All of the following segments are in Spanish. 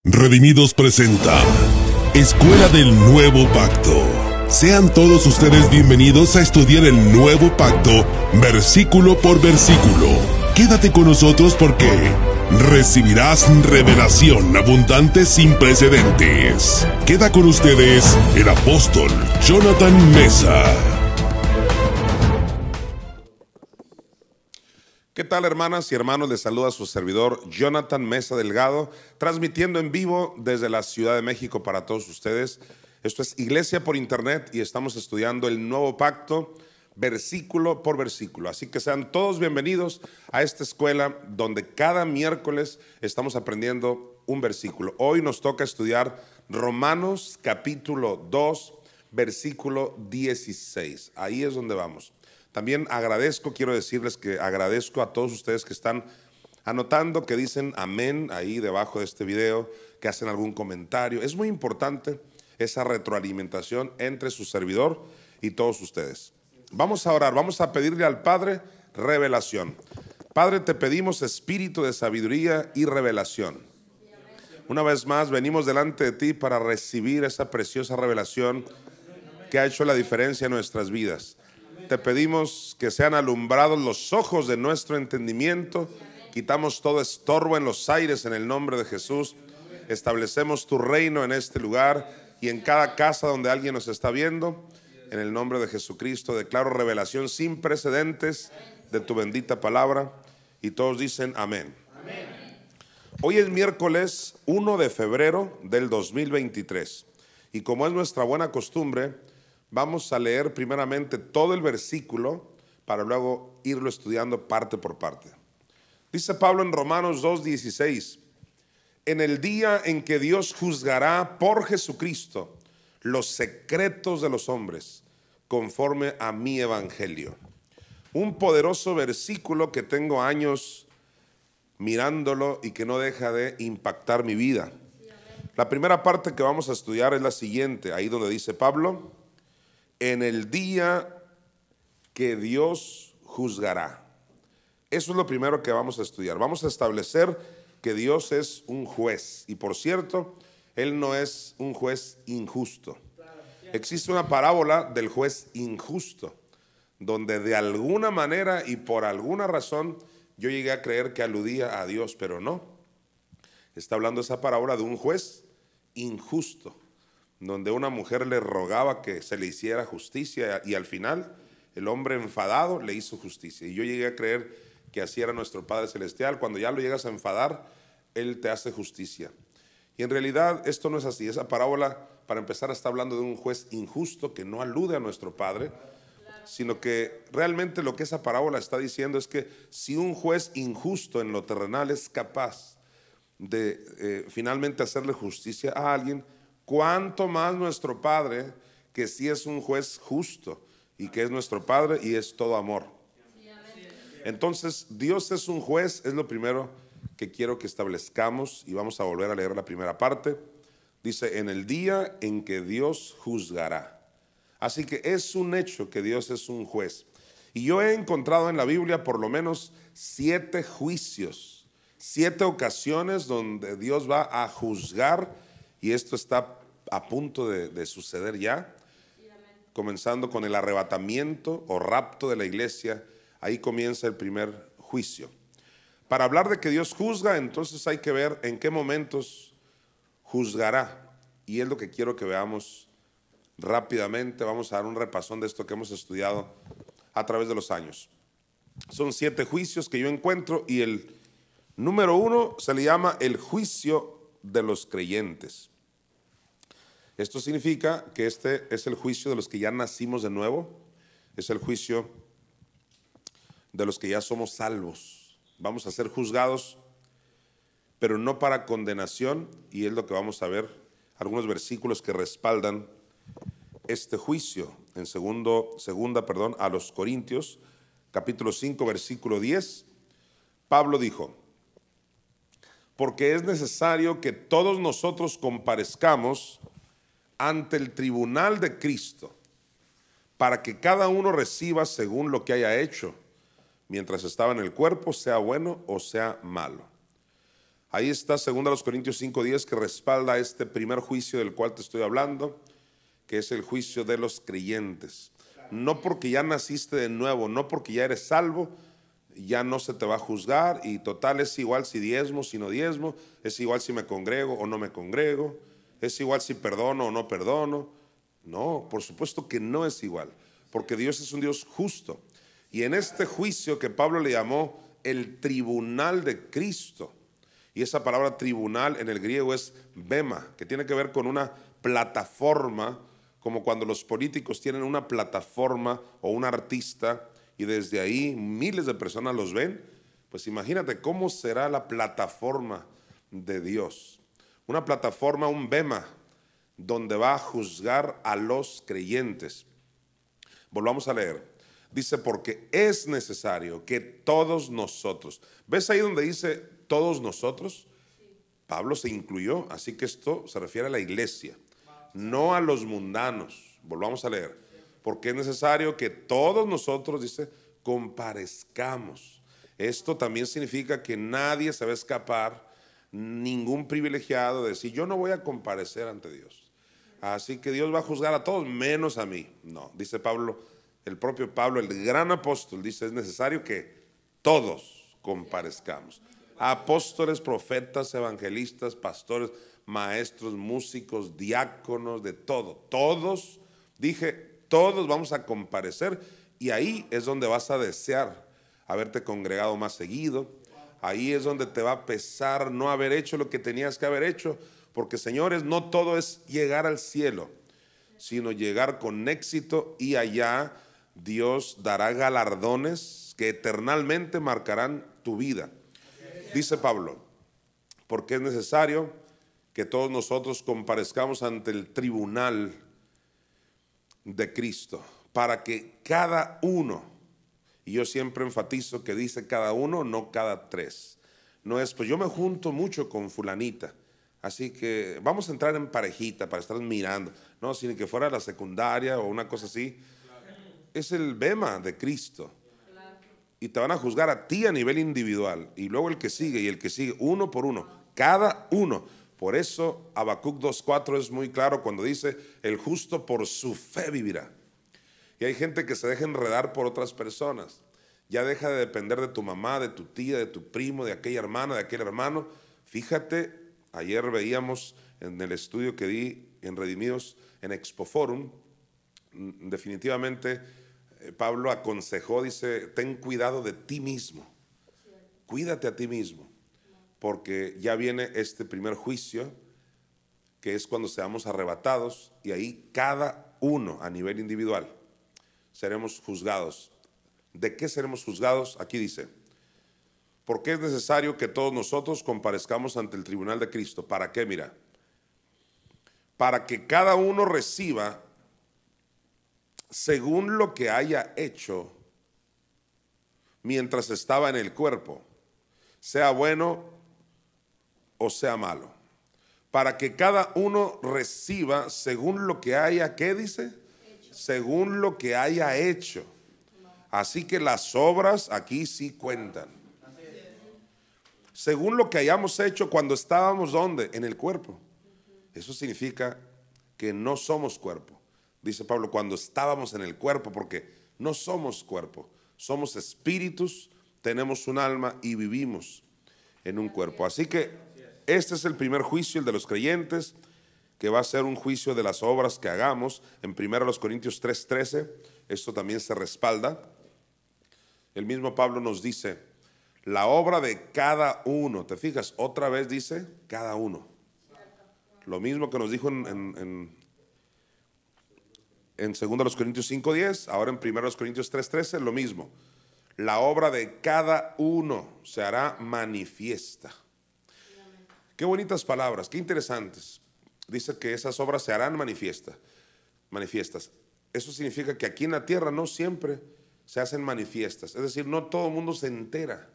Redimidos presenta Escuela del Nuevo Pacto. Sean todos ustedes bienvenidos a estudiar el Nuevo Pacto, versículo por versículo. Quédate con nosotros porque recibirás revelación abundante sin precedentes. Queda con ustedes el apóstol Jonathan Meza. ¿Qué tal, hermanas y hermanos? Les saluda su servidor Jonathan Meza Delgado, transmitiendo en vivo desde la Ciudad de México para todos ustedes. Esto es Iglesia por Internet y estamos estudiando el Nuevo Pacto versículo por versículo. Así que sean todos bienvenidos a esta escuela donde cada miércoles estamos aprendiendo un versículo. Hoy nos toca estudiar Romanos capítulo 2, versículo 16. Ahí es donde vamos. También quiero decirles que agradezco a todos ustedes que están anotando, que dicen amén ahí debajo de este video, que hacen algún comentario. Es muy importante esa retroalimentación entre su servidor y todos ustedes. Vamos a orar, vamos a pedirle al Padre revelación. Padre, te pedimos espíritu de sabiduría y revelación. Una vez más venimos delante de ti para recibir esa preciosa revelación que ha hecho la diferencia en nuestras vidas. Te pedimos que sean alumbrados los ojos de nuestro entendimiento. Quitamos todo estorbo en los aires en el nombre de Jesús. Establecemos tu reino en este lugar y en cada casa donde alguien nos está viendo. En el nombre de Jesucristo declaro revelación sin precedentes de tu bendita palabra. Y todos dicen amén. Hoy es miércoles 1 de febrero del 2023. Y como es nuestra buena costumbre, vamos a leer primeramente todo el versículo para luego irlo estudiando parte por parte. Dice Pablo en Romanos 2:16: en el día en que Dios juzgará por Jesucristo los secretos de los hombres, conforme a mi evangelio. Un poderoso versículo que tengo años mirándolo y que no deja de impactar mi vida. La primera parte que vamos a estudiar es la siguiente, ahí donde dice Pablo: en el día que Dios juzgará. Eso es lo primero que vamos a estudiar. Vamos a establecer que Dios es un juez. Y por cierto, Él no es un juez injusto. Existe una parábola del juez injusto, donde de alguna manera y por alguna razón yo llegué a creer que aludía a Dios, pero no. Está hablando esa parábola de un juez injusto, donde una mujer le rogaba que se le hiciera justicia y al final el hombre enfadado le hizo justicia. Y yo llegué a creer que así era nuestro Padre Celestial. Cuando ya lo llegas a enfadar, Él te hace justicia. Y en realidad esto no es así. Esa parábola, para empezar, está hablando de un juez injusto que no alude a nuestro Padre, sino que realmente lo que esa parábola está diciendo es que si un juez injusto en lo terrenal es capaz de finalmente hacerle justicia a alguien, cuánto más nuestro Padre, que sí es un juez justo y que es nuestro Padre y es todo amor. Entonces, Dios es un juez, es lo primero que quiero que establezcamos, y vamos a volver a leer la primera parte. Dice: en el día en que Dios juzgará. Así que es un hecho que Dios es un juez. Y yo he encontrado en la Biblia por lo menos 7 juicios, 7 ocasiones donde Dios va a juzgar. Y esto está a punto de suceder ya, comenzando con el arrebatamiento o rapto de la iglesia. Ahí comienza el primer juicio. Para hablar de que Dios juzga, entonces hay que ver en qué momentos juzgará. Y es lo que quiero que veamos rápidamente. Vamos a dar un repasón de esto que hemos estudiado a través de los años. Son 7 juicios que yo encuentro, y el número 1 se le llama el juicio de los creyentes. Esto significa que este es el juicio de los que ya nacimos de nuevo, es el juicio de los que ya somos salvos. Vamos a ser juzgados, pero no para condenación, y es lo que vamos a ver, algunos versículos que respaldan este juicio. En segunda a los Corintios, capítulo 5, versículo 10, Pablo dijo: porque es necesario que todos nosotros comparezcamos ante el tribunal de Cristo, para que cada uno reciba según lo que haya hecho, mientras estaba en el cuerpo, sea bueno o sea malo. Ahí está 2 Corintios 5:10, que respalda este primer juicio del cual te estoy hablando, que es el juicio de los creyentes. No porque ya naciste de nuevo, no porque ya eres salvo, ya no se te va a juzgar, y total es igual si diezmo, si no diezmo, es igual si me congrego o no me congrego, es igual si perdono o no perdono. No, por supuesto que no es igual, porque Dios es un Dios justo. Y en este juicio que Pablo le llamó el tribunal de Cristo, y esa palabra tribunal en el griego es bema, que tiene que ver con una plataforma, como cuando los políticos tienen una plataforma o un artista y desde ahí miles de personas los ven. Pues imagínate cómo será la plataforma de Dios. Una plataforma, un bema, donde va a juzgar a los creyentes. Volvamos a leer. Dice, porque es necesario que todos nosotros. ¿Ves ahí donde dice todos nosotros? Pablo se incluyó, así que esto se refiere a la iglesia, no a los mundanos. Volvamos a leer. Porque es necesario que todos nosotros, dice, comparezcamos. Esto también significa que nadie se va a escapar, ningún privilegiado de decir, yo no voy a comparecer ante Dios, así que Dios va a juzgar a todos menos a mí. No, dice Pablo, el propio Pablo, el gran apóstol, dice, es necesario que todos comparezcamos. Apóstoles, profetas, evangelistas, pastores, maestros, músicos, diáconos, de todo. Todos, dije, todos vamos a comparecer, y ahí es donde vas a desear haberte congregado más seguido. Ahí es donde te va a pesar no haber hecho lo que tenías que haber hecho, porque señores, no todo es llegar al cielo, sino llegar con éxito, y allá Dios dará galardones que eternalmente marcarán tu vida. Dice Pablo, porque es necesario que todos nosotros comparezcamos ante el tribunal de Cristo, para que cada uno, y yo siempre enfatizo que dice cada uno, no cada tres. No es, pues yo me junto mucho con fulanita, así que vamos a entrar en parejita para estar mirando. No, sino que fuera la secundaria o una cosa así. Es el bema de Cristo. Y te van a juzgar a ti a nivel individual, y luego el que sigue y el que sigue, uno por uno, cada uno. Por eso Habacuc 2:4 es muy claro cuando dice, el justo por su fe vivirá. Y hay gente que se deja enredar por otras personas. Ya deja de depender de tu mamá, de tu tía, de tu primo, de aquella hermana, de aquel hermano. Fíjate, ayer veíamos en el estudio que di en Redimidos, en Expoforum, definitivamente Pablo aconsejó, dice, ten cuidado de ti mismo. Cuídate a ti mismo, porque ya viene este primer juicio, que es cuando seamos arrebatados, y ahí cada uno a nivel individual seremos juzgados. ¿De qué seremos juzgados? Aquí dice, porque es necesario que todos nosotros comparezcamos ante el tribunal de Cristo. ¿Para qué? Mira, para que cada uno reciba según lo que haya hecho mientras estaba en el cuerpo, sea bueno o sea malo. Para que cada uno reciba según lo que haya, ¿qué dice? Según lo que haya hecho. Así que las obras aquí sí cuentan. Según lo que hayamos hecho cuando estábamos, ¿dónde? En el cuerpo. Eso significa que no somos cuerpo. Dice Pablo, cuando estábamos en el cuerpo, porque no somos cuerpo, somos espíritus, tenemos un alma y vivimos en un cuerpo. Así que este es el primer juicio, el de los creyentes, que va a ser un juicio de las obras que hagamos. En 1 Corintios 3:13, esto también se respalda. El mismo Pablo nos dice, la obra de cada uno, ¿te fijas? Otra vez dice, cada uno. Lo mismo que nos dijo en 2 Corintios 5:10, ahora en 1 Corintios 3:13, lo mismo. La obra de cada uno se hará manifiesta. Qué bonitas palabras, qué interesantes. Dice que esas obras se harán manifiestas. Eso significa que aquí en la tierra no siempre se hacen manifiestas. Es decir, no todo el mundo se entera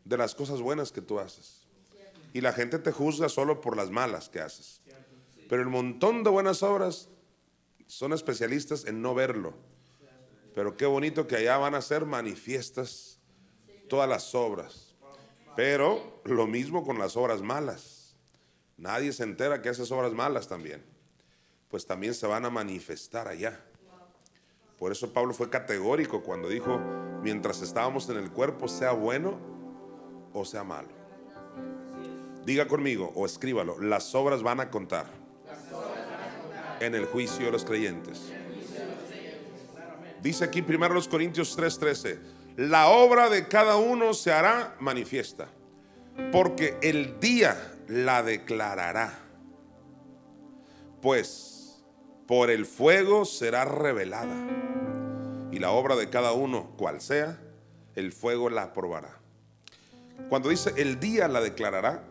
de las cosas buenas que tú haces. Y la gente te juzga solo por las malas que haces. Pero el montón de buenas obras son especialistas en no verlo. Pero qué bonito que allá van a ser manifiestas todas las obras. Pero lo mismo con las obras malas. Nadie se entera que haces obras malas también. Pues también se van a manifestar allá. Por eso Pablo fue categórico cuando dijo: mientras estábamos en el cuerpo, sea bueno o sea malo. Diga conmigo o escríbalo: las obras van a contar en el juicio de los creyentes. Dice aquí 1 Corintios 3:13: la obra de cada uno se hará manifiesta, porque el día la declarará, pues por el fuego será revelada, y la obra de cada uno, cual sea, el fuego la probará. Cuando dice el día la declarará,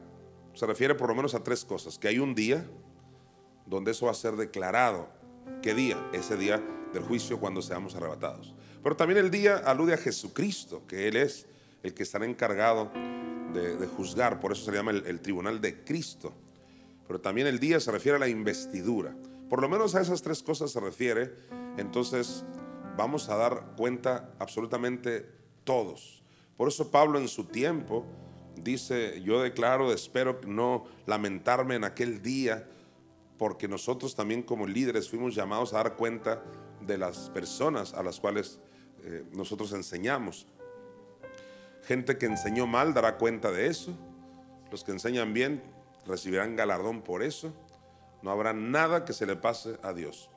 se refiere por lo menos a tres cosas: que hay un día donde eso va a ser declarado. ¿Qué día? Ese día del juicio, cuando seamos arrebatados. Pero también el día alude a Jesucristo, que Él es el que estará encargado de juzgar. Por eso se llama el tribunal de Cristo. Pero también el día se refiere a la investidura. Por lo menos a esas tres cosas se refiere. Entonces vamos a dar cuenta absolutamente todos. Por eso Pablo en su tiempo dice: yo declaro, espero no lamentarme en aquel día, porque nosotros también como líderes fuimos llamados a dar cuenta de las personas a las cuales nosotros enseñamos. Gente que enseñó mal dará cuenta de eso. Los que enseñan bien recibirán galardón por eso. No habrá nada que se le pase a Dios.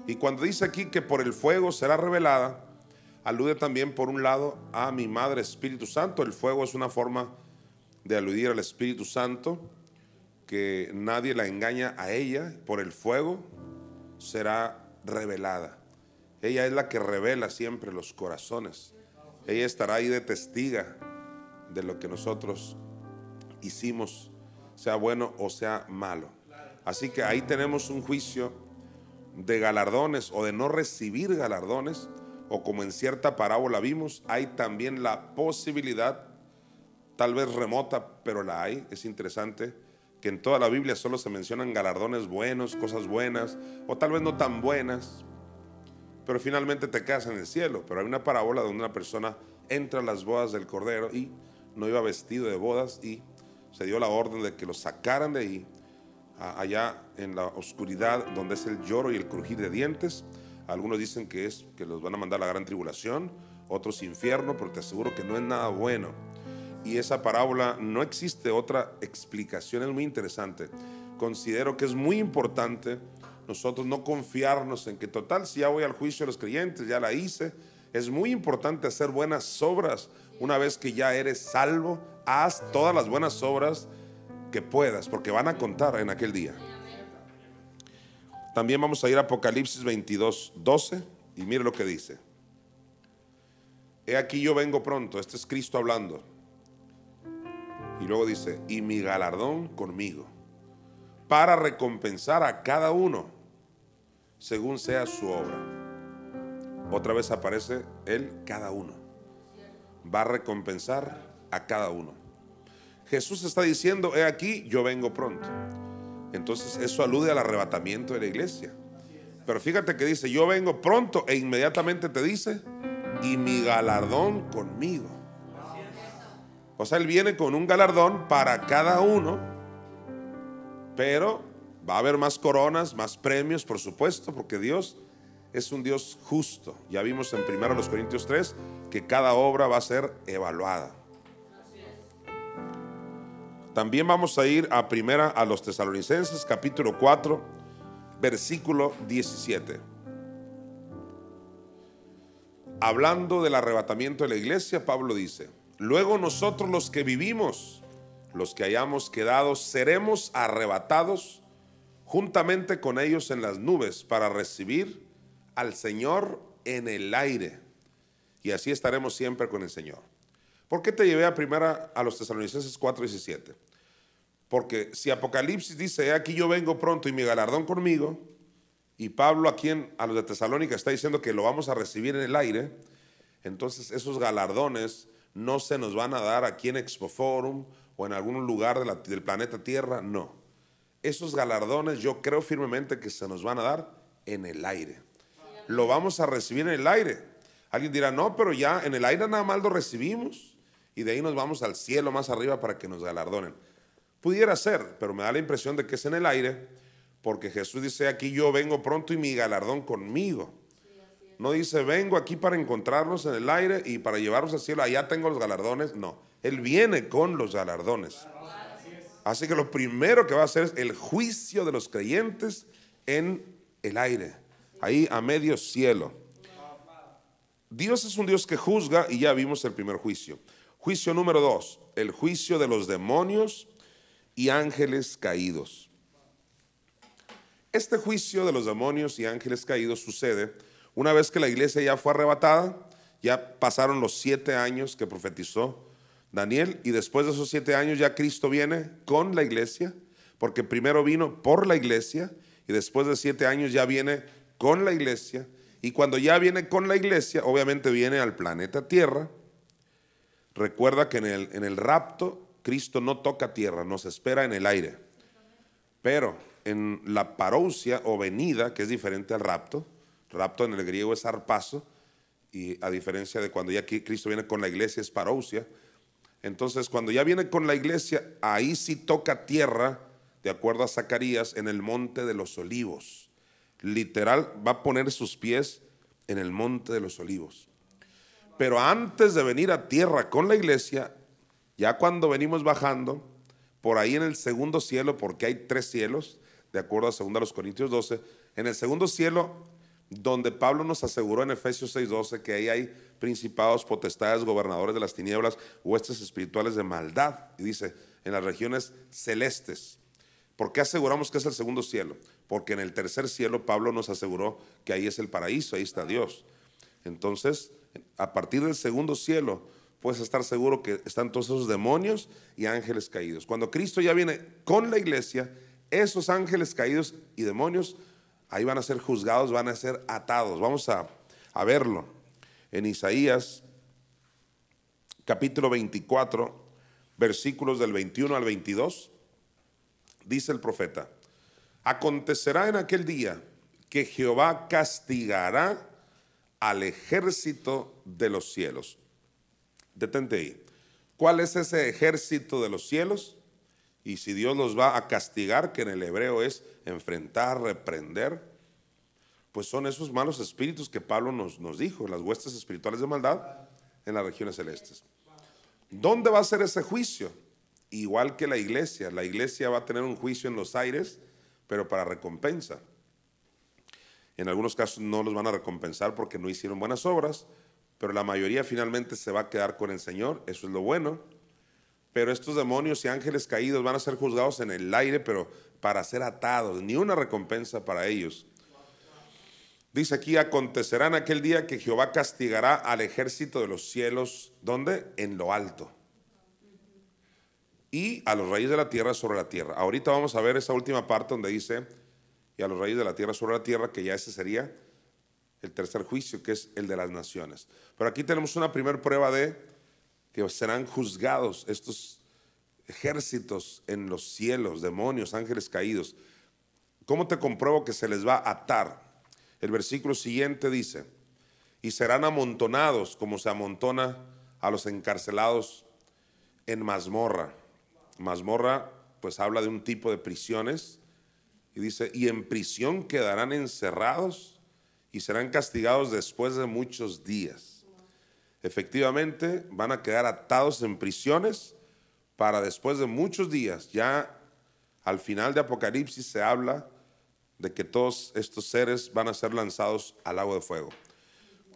Y cuando dice aquí que por el fuego será revelada, alude también por un lado a mi Madre Espíritu Santo. El fuego es una forma de aludir al Espíritu Santo, que nadie la engaña a ella. Por el fuego será revelada. Ella es la que revela siempre los corazones. Ella estará ahí de testiga de lo que nosotros hicimos, sea bueno o sea malo. Así que ahí tenemos un juicio de galardones o de no recibir galardones, o como en cierta parábola vimos, hay también la posibilidad, tal vez remota, pero la hay. Es interesante que en toda la Biblia solo se mencionan galardones buenos, cosas buenas, o tal vez no tan buenas, pero finalmente te quedas en el cielo. Pero hay una parábola donde una persona entra a las bodas del Cordero y no iba vestido de bodas, y se dio la orden de que lo sacaran de ahí, allá en la oscuridad, donde es el lloro y el crujir de dientes. Algunos dicen que es que los van a mandar a la gran tribulación, otros infierno, pero te aseguro que no es nada bueno. Y esa parábola no existe otra explicación. Es muy interesante. Considero que es muy importante nosotros no confiarnos en que total, si ya voy al juicio de los creyentes, ya la hice. Es muy importante hacer buenas obras. Una vez que ya eres salvo, haz todas las buenas obras que puedas, porque van a contar en aquel día. También vamos a ir a Apocalipsis 22:12 y mire lo que dice: he aquí yo vengo pronto. Este es Cristo hablando. Y luego dice: y mi galardón conmigo, para recompensar a cada uno según sea su obra. Otra vez aparece el cada uno. Va a recompensar a cada uno. Jesús está diciendo: he aquí yo vengo pronto. Entonces eso alude al arrebatamiento de la iglesia. Pero fíjate que dice: yo vengo pronto, e inmediatamente te dice: y mi galardón conmigo. O sea, Él viene con un galardón para cada uno, pero va a haber más coronas, más premios, por supuesto, porque Dios es un Dios justo. Ya vimos en 1 Corintios 3 que cada obra va a ser evaluada. También vamos a ir a los Tesalonicenses, capítulo 4, versículo 17. Hablando del arrebatamiento de la iglesia, Pablo dice: luego nosotros los que vivimos, los que hayamos quedado, seremos arrebatados juntamente con ellos en las nubes para recibir al Señor en el aire. Y así estaremos siempre con el Señor. ¿Por qué te llevé a los Tesalonicenses 4:17? Porque si Apocalipsis dice: he aquí yo vengo pronto y mi galardón conmigo, y Pablo aquí a los de Tesalónica está diciendo que lo vamos a recibir en el aire, entonces esos galardones no se nos van a dar aquí en Expo Forum o en algún lugar del planeta Tierra, no. Esos galardones yo creo firmemente que se nos van a dar en el aire. Lo vamos a recibir en el aire. Alguien dirá: no, pero ya en el aire nada más lo recibimos. y de ahí nos vamos al cielo más arriba para que nos galardonen. Pudiera ser, pero me da la impresión de que es en el aire, porque Jesús dice aquí: yo vengo pronto y mi galardón conmigo. No dice vengo aquí para encontrarnos en el aire y para llevarnos al cielo, allá tengo los galardones. No, Él viene con los galardones. Así que lo primero que va a hacer es el juicio de los creyentes en el aire, ahí a medio cielo. Dios es un Dios que juzga, y ya vimos el primer juicio. Juicio número 2, el juicio de los demonios y ángeles caídos. Este juicio de los demonios y ángeles caídos sucede una vez que la iglesia ya fue arrebatada. Ya pasaron los 7 años que profetizó Daniel, y después de esos 7 años ya Cristo viene con la iglesia, porque primero vino por la iglesia y después de 7 años ya viene con la iglesia. Y cuando ya viene con la iglesia, obviamente viene al planeta Tierra. Recuerda que en el rapto Cristo no toca tierra, nos espera en el aire. Pero en la parousia o venida, que es diferente al rapto en el griego es harpazo, y a diferencia de cuando ya Cristo viene con la iglesia es parousia. Entonces cuando ya viene con la iglesia, ahí sí toca tierra, de acuerdo a Zacarías, en el monte de los olivos. Literal, va a poner sus pies en el monte de los olivos. Pero antes de venir a tierra con la iglesia, ya cuando venimos bajando, por ahí en el segundo cielo, porque hay 3 cielos, de acuerdo a 2 Corintios 12, en el segundo cielo, donde Pablo nos aseguró en Efesios 6:12 que ahí hay principados, potestades, gobernadores de las tinieblas, huestes espirituales de maldad, y dice, en las regiones celestes. ¿Por qué aseguramos que es el segundo cielo? Porque en el tercer cielo Pablo nos aseguró que ahí es el paraíso, ahí está Dios. Entonces, a partir del segundo cielo, puedes estar seguro que están todos esos demonios y ángeles caídos. Cuando Cristo ya viene con la iglesia, esos ángeles caídos y demonios, ahí van a ser juzgados, van a ser atados. Vamos a verlo en Isaías capítulo 24, versículos del 21 al 22. Dice el profeta: acontecerá en aquel día que Jehová castigará al ejército de los cielos. Detente ahí. ¿Cuál es ese ejército de los cielos? Y si Dios los va a castigar, que en el hebreo es enfrentar, reprender, pues son esos malos espíritus que Pablo nos dijo, las huestes espirituales de maldad en las regiones celestes. ¿Dónde va a ser ese juicio? Igual que la iglesia va a tener un juicio en los aires, pero para recompensa. En algunos casos no los van a recompensar porque no hicieron buenas obras, pero la mayoría finalmente se va a quedar con el Señor. Eso es lo bueno. Pero estos demonios y ángeles caídos van a ser juzgados en el aire, pero para ser atados, ni una recompensa para ellos. Dice aquí: acontecerá en aquel día que Jehová castigará al ejército de los cielos. ¿Dónde? En lo alto. Y a los reyes de la tierra sobre la tierra. Ahorita vamos a ver esa última parte donde dice: y a los reyes de la tierra sobre la tierra, que ya ese sería el tercer juicio, que es el de las naciones. Pero aquí tenemos una primera prueba de que serán juzgados estos ejércitos en los cielos, demonios, ángeles caídos. ¿Cómo te compruebo que se les va a atar? El versículo siguiente dice: y serán amontonados como se amontona a los encarcelados en mazmorra. Mazmorra pues habla de un tipo de prisiones, y dice: y en prisión quedarán encerrados y serán castigados después de muchos días. Efectivamente van a quedar atados en prisiones para después de muchos días. Ya al final de Apocalipsis se habla de que todos estos seres van a ser lanzados al lago de fuego,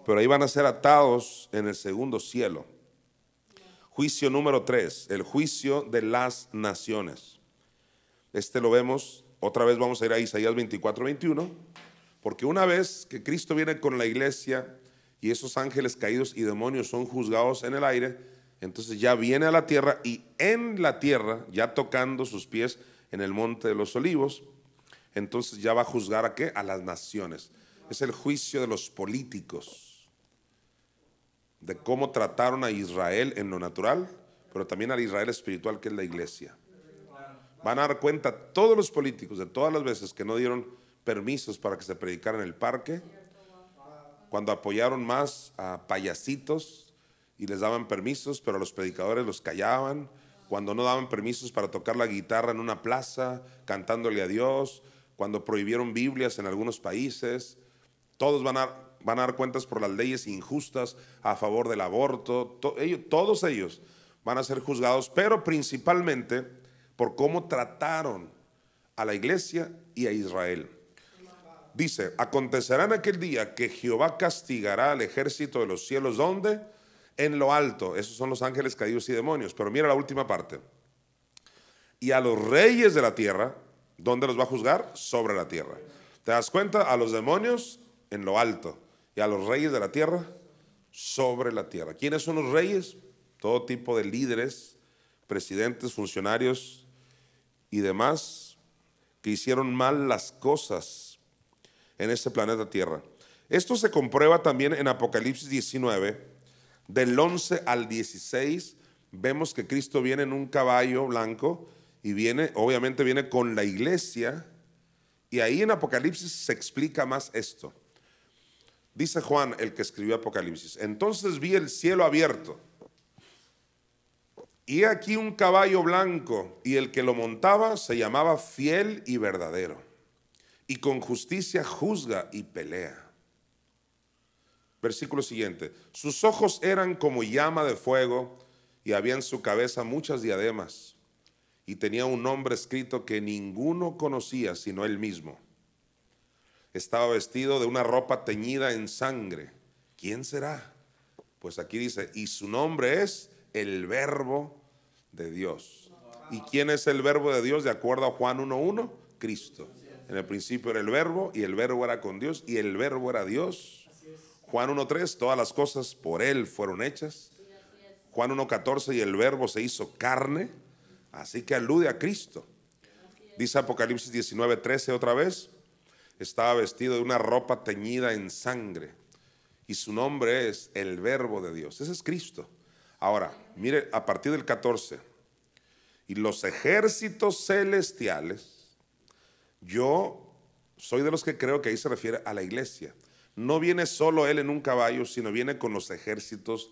pero ahí van a ser atados en el segundo cielo. Juicio número 3, el juicio de las naciones. Este lo vemos, otra vez vamos a ir a Isaías 24:21, porque una vez que Cristo viene con la iglesia y esos ángeles caídos y demonios son juzgados en el aire, entonces ya viene a la tierra, y en la tierra, ya tocando sus pies en el monte de los olivos, entonces ya va a juzgar ¿a qué? A las naciones. Es el juicio de los políticos, de cómo trataron a Israel en lo natural, pero también al Israel espiritual, que es la iglesia. Van a dar cuenta todos los políticos de todas las veces que no dieron permisos para que se predicara en el parque, cuando apoyaron más a payasitos y les daban permisos, pero los predicadores los callaban. Cuando no daban permisos para tocar la guitarra en una plaza, cantándole a Dios, cuando prohibieron Biblias en algunos países, todos van a dar cuentas por las leyes injustas a favor del aborto. Todos ellos van a ser juzgados, pero principalmente por cómo trataron a la iglesia y a Israel. Dice, acontecerá en aquel día que Jehová castigará al ejército de los cielos. ¿Dónde? En lo alto. Esos son los ángeles caídos y demonios. Pero mira la última parte. Y a los reyes de la tierra, ¿dónde los va a juzgar? Sobre la tierra. ¿Te das cuenta? A los demonios en lo alto y a los reyes de la tierra sobre la tierra. ¿Quiénes son los reyes? Todo tipo de líderes, presidentes, funcionarios y demás que hicieron mal las cosas en este planeta Tierra. Esto se comprueba también en Apocalipsis 19, del 11 al 16. Vemos que Cristo viene en un caballo blanco y obviamente viene con la iglesia, y ahí en Apocalipsis se explica más esto. Dice Juan, el que escribió Apocalipsis: entonces vi el cielo abierto, y he aquí un caballo blanco, y el que lo montaba se llamaba Fiel y Verdadero, y con justicia juzga y pelea. Versículo siguiente: sus ojos eran como llama de fuego, y había en su cabeza muchas diademas, y tenía un nombre escrito que ninguno conocía sino él mismo. Estaba vestido de una ropa teñida en sangre. ¿Quién será? Pues aquí dice, y su nombre es el Verbo de Dios. ¿Y quién es el Verbo de Dios? De acuerdo a Juan 1:1, Cristo. En el principio era el Verbo, y el Verbo era con Dios, y el Verbo era Dios. Juan 1:3, todas las cosas por él fueron hechas. Juan 1:14, y el Verbo se hizo carne. Así que alude a Cristo. Dice Apocalipsis 19:13 otra vez, estaba vestido de una ropa teñida en sangre, y su nombre es el Verbo de Dios. Ese es Cristo. Ahora, mire, a partir del 14, y los ejércitos celestiales, yo soy de los que creo que ahí se refiere a la iglesia. No viene solo él en un caballo, sino viene con los ejércitos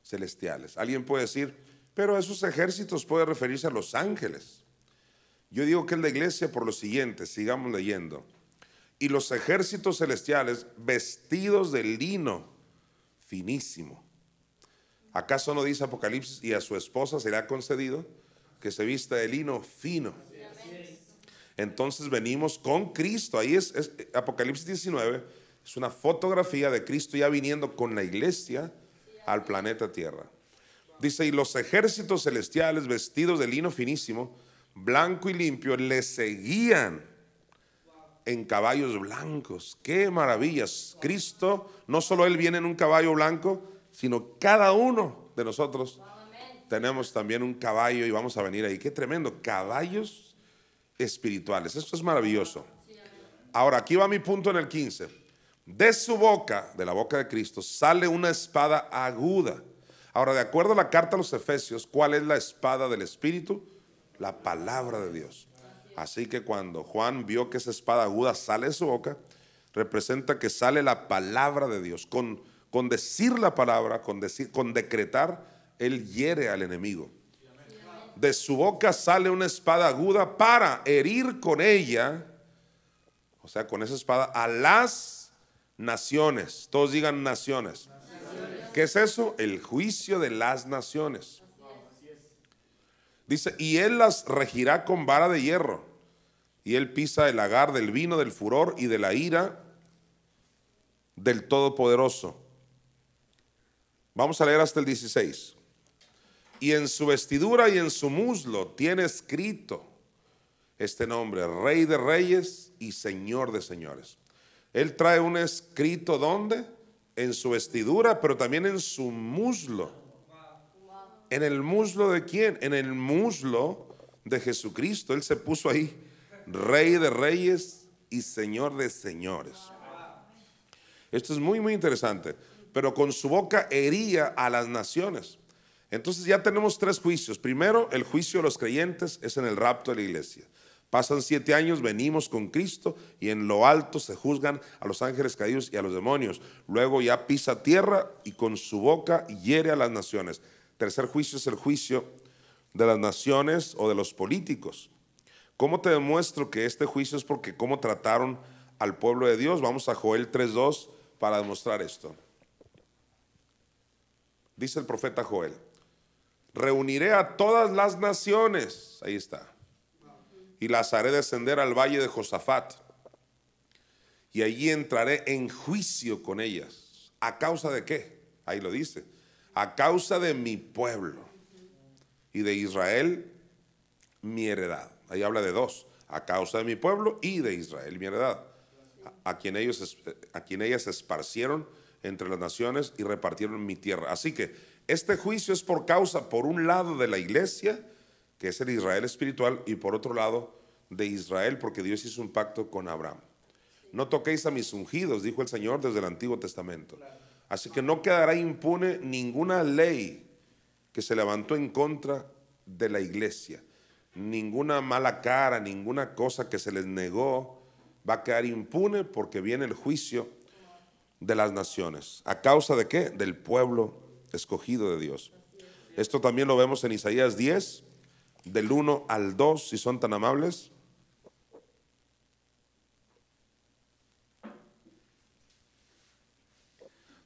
celestiales. Alguien puede decir, pero esos ejércitos puede referirse a los ángeles. Yo digo que es la iglesia por lo siguiente, sigamos leyendo. Y los ejércitos celestiales vestidos de lino finísimo. ¿Acaso no dice Apocalipsis, y a su esposa será concedido que se vista de lino fino? Entonces venimos con Cristo. Ahí es Apocalipsis 19, es una fotografía de Cristo ya viniendo con la iglesia al planeta Tierra. Dice, y los ejércitos celestiales vestidos de lino finísimo, blanco y limpio, le seguían en caballos blancos. ¡Qué maravillas! Cristo, no solo él viene en un caballo blanco, sino cada uno de nosotros tenemos también un caballo y vamos a venir ahí. ¡Qué tremendo! Caballos espirituales. Esto es maravilloso. Ahora, aquí va mi punto en el 15. De su boca, de la boca de Cristo, sale una espada aguda. Ahora, de acuerdo a la carta a los Efesios, ¿cuál es la espada del Espíritu? La palabra de Dios. Así que cuando Juan vio que esa espada aguda sale de su boca, representa que sale la palabra de Dios. Con decir la palabra, con decretar, él hiere al enemigo. De su boca sale una espada aguda para herir con ella, o sea, con esa espada, a las naciones. Todos digan naciones. ¿Qué es eso? El juicio de las naciones. Dice, y él las regirá con vara de hierro, y él pisa el lagar del vino del furor y de la ira del Todopoderoso. Vamos a leer hasta el 16. Y en su vestidura y en su muslo tiene escrito este nombre, Rey de Reyes y Señor de Señores. Él trae un escrito, ¿dónde? En su vestidura, pero también en su muslo. ¿En el muslo de quién? En el muslo de Jesucristo. Él se puso ahí, Rey de Reyes y Señor de Señores. Esto es muy, muy interesante. Pero con su boca hería a las naciones. Entonces ya tenemos tres juicios. Primero, el juicio de los creyentes es en el rapto de la iglesia. Pasan 7 años, venimos con Cristo y en lo alto se juzgan a los ángeles caídos y a los demonios. Luego ya pisa tierra y con su boca hiere a las naciones. Tercer juicio es el juicio de las naciones o de los políticos. ¿Cómo te demuestro que este juicio es porque cómo trataron al pueblo de Dios? Vamos a Joel 3:2 para demostrar esto. Dice el profeta Joel: reuniré a todas las naciones, ahí está, y las haré descender al valle de Josafat, y allí entraré en juicio con ellas. ¿A causa de qué? Ahí lo dice: a causa de mi pueblo y de Israel mi heredad. Ahí habla de dos: a causa de mi pueblo y de Israel mi heredad, a quien ellas esparcieron entre las naciones y repartieron mi tierra. Así que este juicio es por causa, por un lado, de la iglesia, que es el Israel espiritual, y por otro lado de Israel, porque Dios hizo un pacto con Abraham. No toquéis a mis ungidos, dijo el Señor desde el Antiguo Testamento. Así que no quedará impune ninguna ley que se levantó en contra de la iglesia. Ninguna mala cara, ninguna cosa que se les negó va a quedar impune, porque viene el juicio de las naciones. ¿A causa de qué? Del pueblo escogido de Dios. Esto también lo vemos en Isaías 10, del 1 al 2, si son tan amables.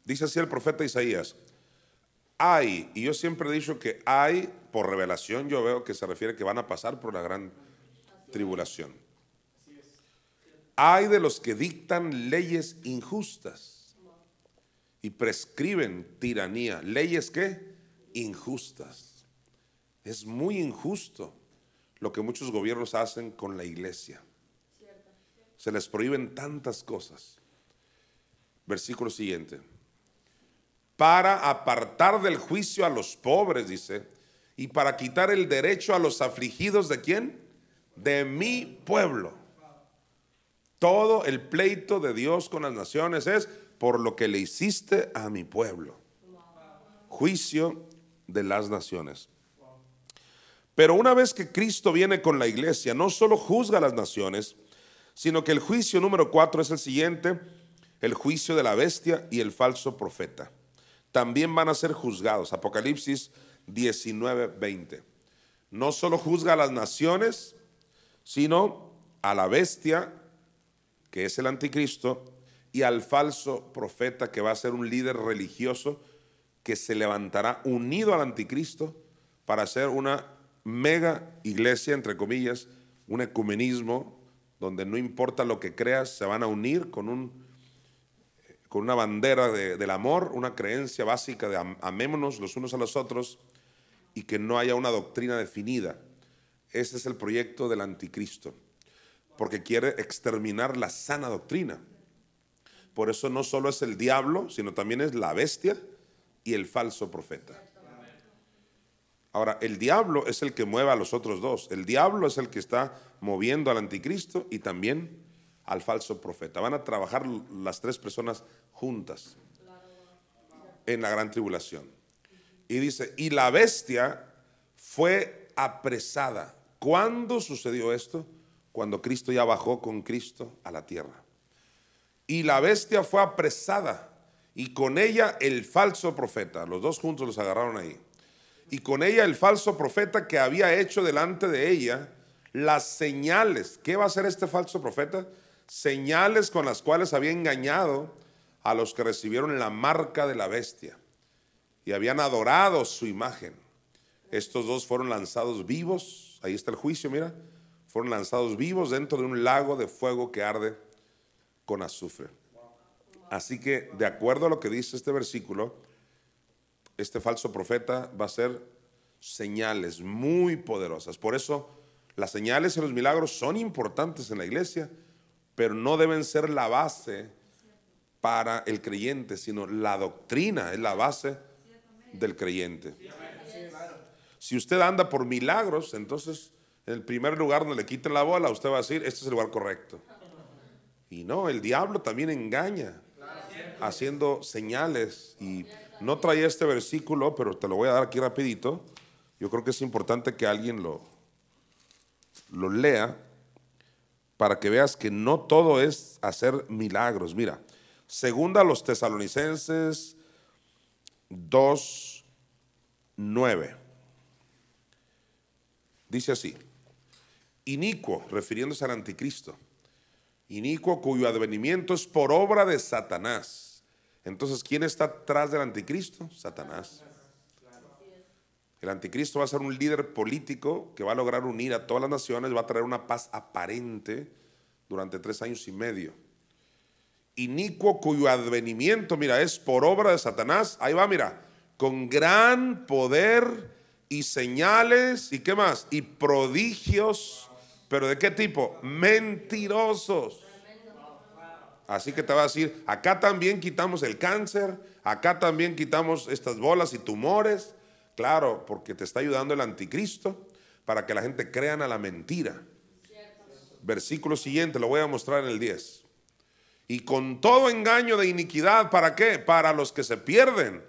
Dice así el profeta Isaías: hay, y yo siempre he dicho que hay, por revelación yo veo que se refiere que van a pasar por la gran tribulación. Hay de los que dictan leyes injustas y prescriben tiranía. ¿Leyes qué? Injustas. Es muy injusto lo que muchos gobiernos hacen con la iglesia. Se les prohíben tantas cosas. Versículo siguiente: para apartar del juicio a los pobres, dice, y para quitar el derecho a los afligidos. ¿De quién? De mi pueblo. Todo el pleito de Dios con las naciones es por lo que le hiciste a mi pueblo. Juicio de las naciones. Pero una vez que Cristo viene con la iglesia, no solo juzga a las naciones, sino que el juicio número 4 es el siguiente: el juicio de la bestia y el falso profeta. También van a ser juzgados. Apocalipsis 19:20. No solo juzga a las naciones, sino a la bestia, que es el anticristo, y al falso profeta, que va a ser un líder religioso que se levantará unido al anticristo para hacer una mega iglesia, entre comillas, un ecumenismo donde no importa lo que creas, se van a unir con una bandera del amor, una creencia básica de amémonos los unos a los otros, y que no haya una doctrina definida. Ese es el proyecto del anticristo, porque quiere exterminar la sana doctrina. Por eso no solo es el diablo, sino también es la bestia y el falso profeta. Ahora, el diablo es el que mueve a los otros dos. El diablo es el que está moviendo al anticristo y también al falso profeta. Van a trabajar las tres personas juntas en la gran tribulación. Y dice: y la bestia fue apresada. ¿Cuándo sucedió esto? Cuando Cristo ya bajó con Cristo a la tierra. Y la bestia fue apresada, y con ella el falso profeta. Los dos juntos los agarraron ahí. Y con ella el falso profeta, que había hecho delante de ella las señales. ¿Qué va a hacer este falso profeta? Señales con las cuales había engañado a los que recibieron la marca de la bestia y habían adorado su imagen. Estos dos fueron lanzados vivos. Ahí está el juicio, mira. Fueron lanzados vivos dentro de un lago de fuego que arde con azufre. Así que, de acuerdo a lo que dice este versículo, este falso profeta va a hacer señales muy poderosas. Por eso las señales y los milagros son importantes en la iglesia, pero no deben ser la base para el creyente, sino la doctrina es la base del creyente. Si usted anda por milagros, entonces en el primer lugar donde le quiten la bola, usted va a decir: este es el lugar correcto. Y no, el diablo también engaña haciendo señales. Y no traía este versículo, pero te lo voy a dar aquí rapidito. Yo creo que es importante que alguien lo lea, para que veas que no todo es hacer milagros. Mira, segunda a los Tesalonicenses 2:9. Dice así: inicuo, refiriéndose al anticristo, inicuo cuyo advenimiento es por obra de Satanás. Entonces, ¿quién está atrás del anticristo? Satanás. El anticristo va a ser un líder político que va a lograr unir a todas las naciones, va a traer una paz aparente durante 3 años y medio. Inicuo cuyo advenimiento, mira, es por obra de Satanás. Ahí va, mira, con gran poder y señales, ¿y qué más? Y prodigios, pero ¿de qué tipo? Mentirosos. Así que te va a decir, acá también quitamos el cáncer, acá también quitamos estas bolas y tumores. Claro, porque te está ayudando el anticristo para que la gente crean a la mentira. Versículo siguiente, lo voy a mostrar en el 10. Y con todo engaño de iniquidad, ¿para qué? Para los que se pierden,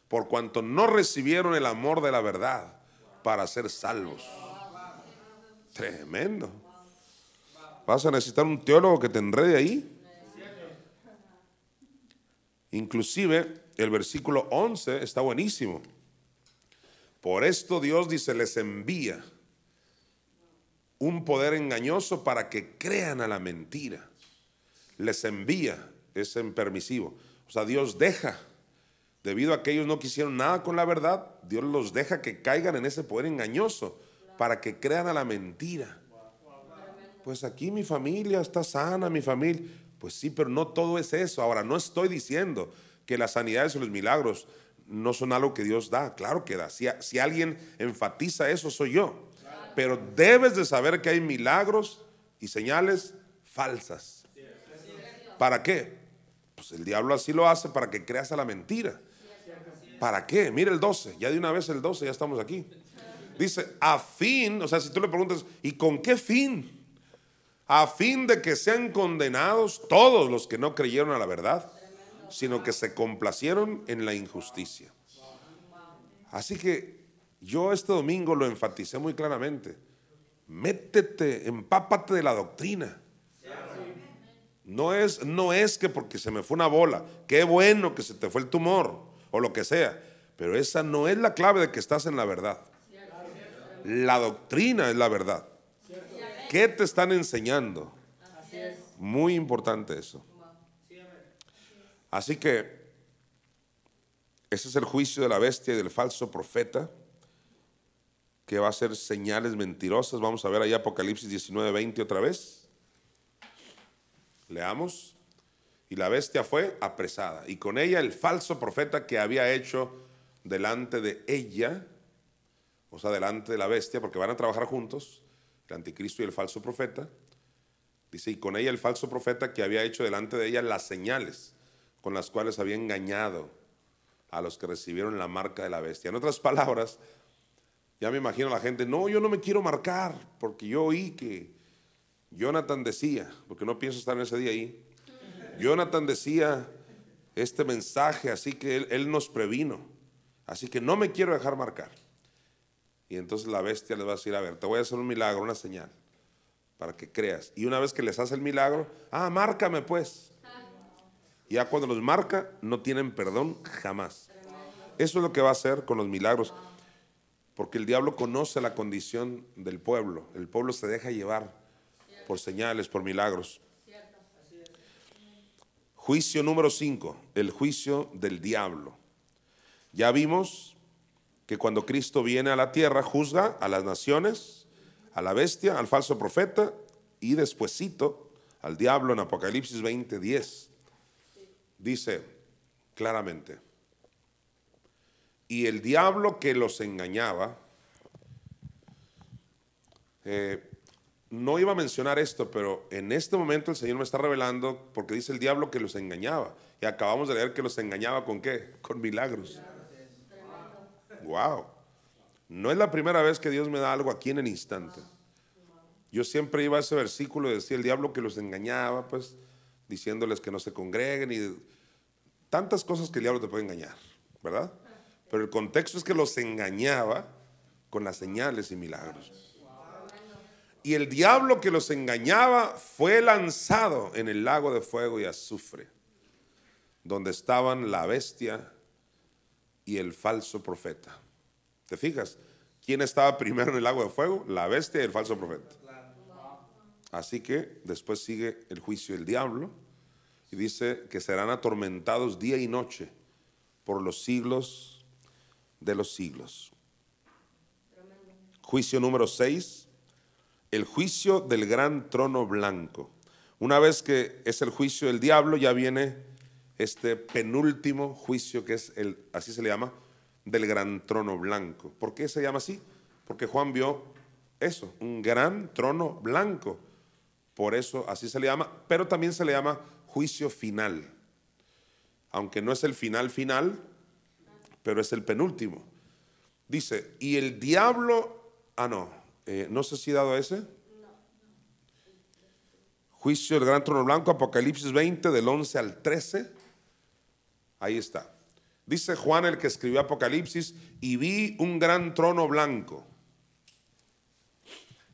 por cuanto no recibieron el amor de la verdad para ser salvos. Tremendo. Vas a necesitar un teólogo que te enrede ahí. Inclusive el versículo 11 está buenísimo. Por esto Dios dice, les envía un poder engañoso para que crean a la mentira. Les envía, es en permisivo. O sea, Dios deja, debido a que ellos no quisieron nada con la verdad, Dios los deja que caigan en ese poder engañoso para que crean a la mentira. Pues aquí mi familia está sana, mi familia. Pues sí, pero no todo es eso. Ahora, no estoy diciendo que las sanidades o los milagros no son algo que Dios da. Claro que da. Si alguien enfatiza eso, soy yo. Pero debes de saber que hay milagros y señales falsas. ¿Para qué? Pues el diablo así lo hace para que creas a la mentira. ¿Para qué? Mira el 12, ya de una vez el 12, ya estamos aquí. Dice, a fin, o sea, si tú le preguntas, ¿y con qué fin? A fin de que sean condenados todos los que no creyeron a la verdad, sino que se complacieron en la injusticia. Así que yo este domingo lo enfaticé muy claramente. Métete, empápate de la doctrina. No es que porque se me fue una bola, qué bueno que se te fue el tumor o lo que sea, pero esa no es la clave de que estás en la verdad. La doctrina es la verdad. ¿Qué te están enseñando? Muy importante eso. Así que ese es el juicio de la bestia y del falso profeta, que va a hacer señales mentirosas. Vamos a ver ahí Apocalipsis 19:20 otra vez. Leamos. Y la bestia fue apresada, y con ella el falso profeta que había hecho delante de ella, o sea, delante de la bestia, porque van a trabajar juntos, el anticristo y el falso profeta. Dice, y con ella el falso profeta que había hecho delante de ella las señales con las cuales había engañado a los que recibieron la marca de la bestia. En otras palabras, ya me imagino a la gente, no, yo no me quiero marcar, porque yo oí que Jonathan decía, porque no pienso estar en ese día ahí, Jonathan decía este mensaje, así que él nos previno, así que no me quiero dejar marcar. Y entonces la bestia les va a decir, a ver, te voy a hacer un milagro, una señal, para que creas. Y una vez que les hace el milagro, márcame pues. Y ya cuando los marca, no tienen perdón jamás. Eso es lo que va a hacer con los milagros, porque el diablo conoce la condición del pueblo. El pueblo se deja llevar por señales, por milagros. Juicio número 5, el juicio del diablo. Ya vimos que cuando Cristo viene a la tierra, juzga a las naciones, a la bestia, al falso profeta y despuesito al diablo. En Apocalipsis 20:10 dice claramente, y el diablo que los engañaba, no iba a mencionar esto, pero en este momento el Señor me está revelando, porque dice el diablo que los engañaba, y acabamos de leer que los engañaba ¿con qué? Con milagros. Wow, no es la primera vez que Dios me da algo aquí en el instante. Yo siempre iba a ese versículo y decía el diablo que los engañaba, pues diciéndoles que no se congreguen y tantas cosas que el diablo te puede engañar, ¿verdad? Pero el contexto es que los engañaba con las señales y milagros. Y el diablo que los engañaba fue lanzado en el lago de fuego y azufre, donde estaban la bestia y el falso profeta. ¿Te fijas? ¿Quién estaba primero en el lago de fuego? La bestia y el falso profeta. Así que después sigue el juicio del diablo y dice que serán atormentados día y noche por los siglos de los siglos. Juicio número 6. El juicio del gran trono blanco. Una vez que es el juicio del diablo, ya viene este penúltimo juicio que es así se le llama, del gran trono blanco. ¿Por qué se llama así? Porque Juan vio eso, un gran trono blanco. Por eso así se le llama, pero también se le llama juicio final. Aunque no es el final final, pero es el penúltimo. Dice, y el diablo, no sé si he dado ese. Juicio del gran trono blanco, Apocalipsis 20, del 11 al 13. Ahí está. Dice Juan, el que escribió Apocalipsis, y vi un gran trono blanco,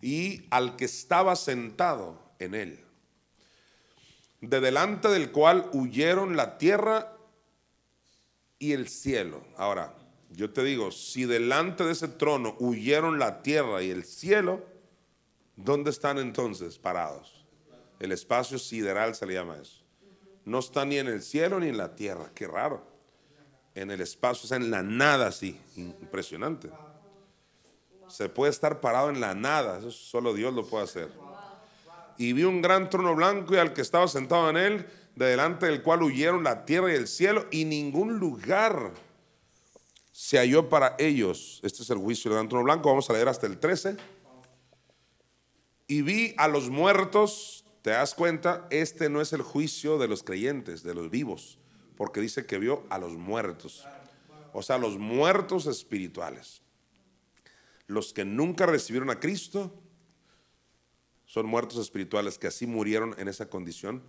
y al que estaba sentado en él, de delante del cual huyeron la tierra y el cielo. Ahora, yo te digo, si delante de ese trono huyeron la tierra y el cielo, ¿dónde están entonces parados? El espacio sideral se le llama eso. No está ni en el cielo ni en la tierra. Qué raro. En el espacio, o sea, en la nada, sí. Impresionante. Se puede estar parado en la nada. Eso solo Dios lo puede hacer. Y vi un gran trono blanco y al que estaba sentado en él, de delante del cual huyeron la tierra y el cielo, y ningún lugar se halló para ellos. Este es el juicio del gran trono blanco. Vamos a leer hasta el 13. Y vi a los muertos. ¿Te das cuenta? Este no es el juicio de los creyentes, de los vivos, porque dice que vio a los muertos. O sea, los muertos espirituales. Los que nunca recibieron a Cristo son muertos espirituales, que así murieron en esa condición.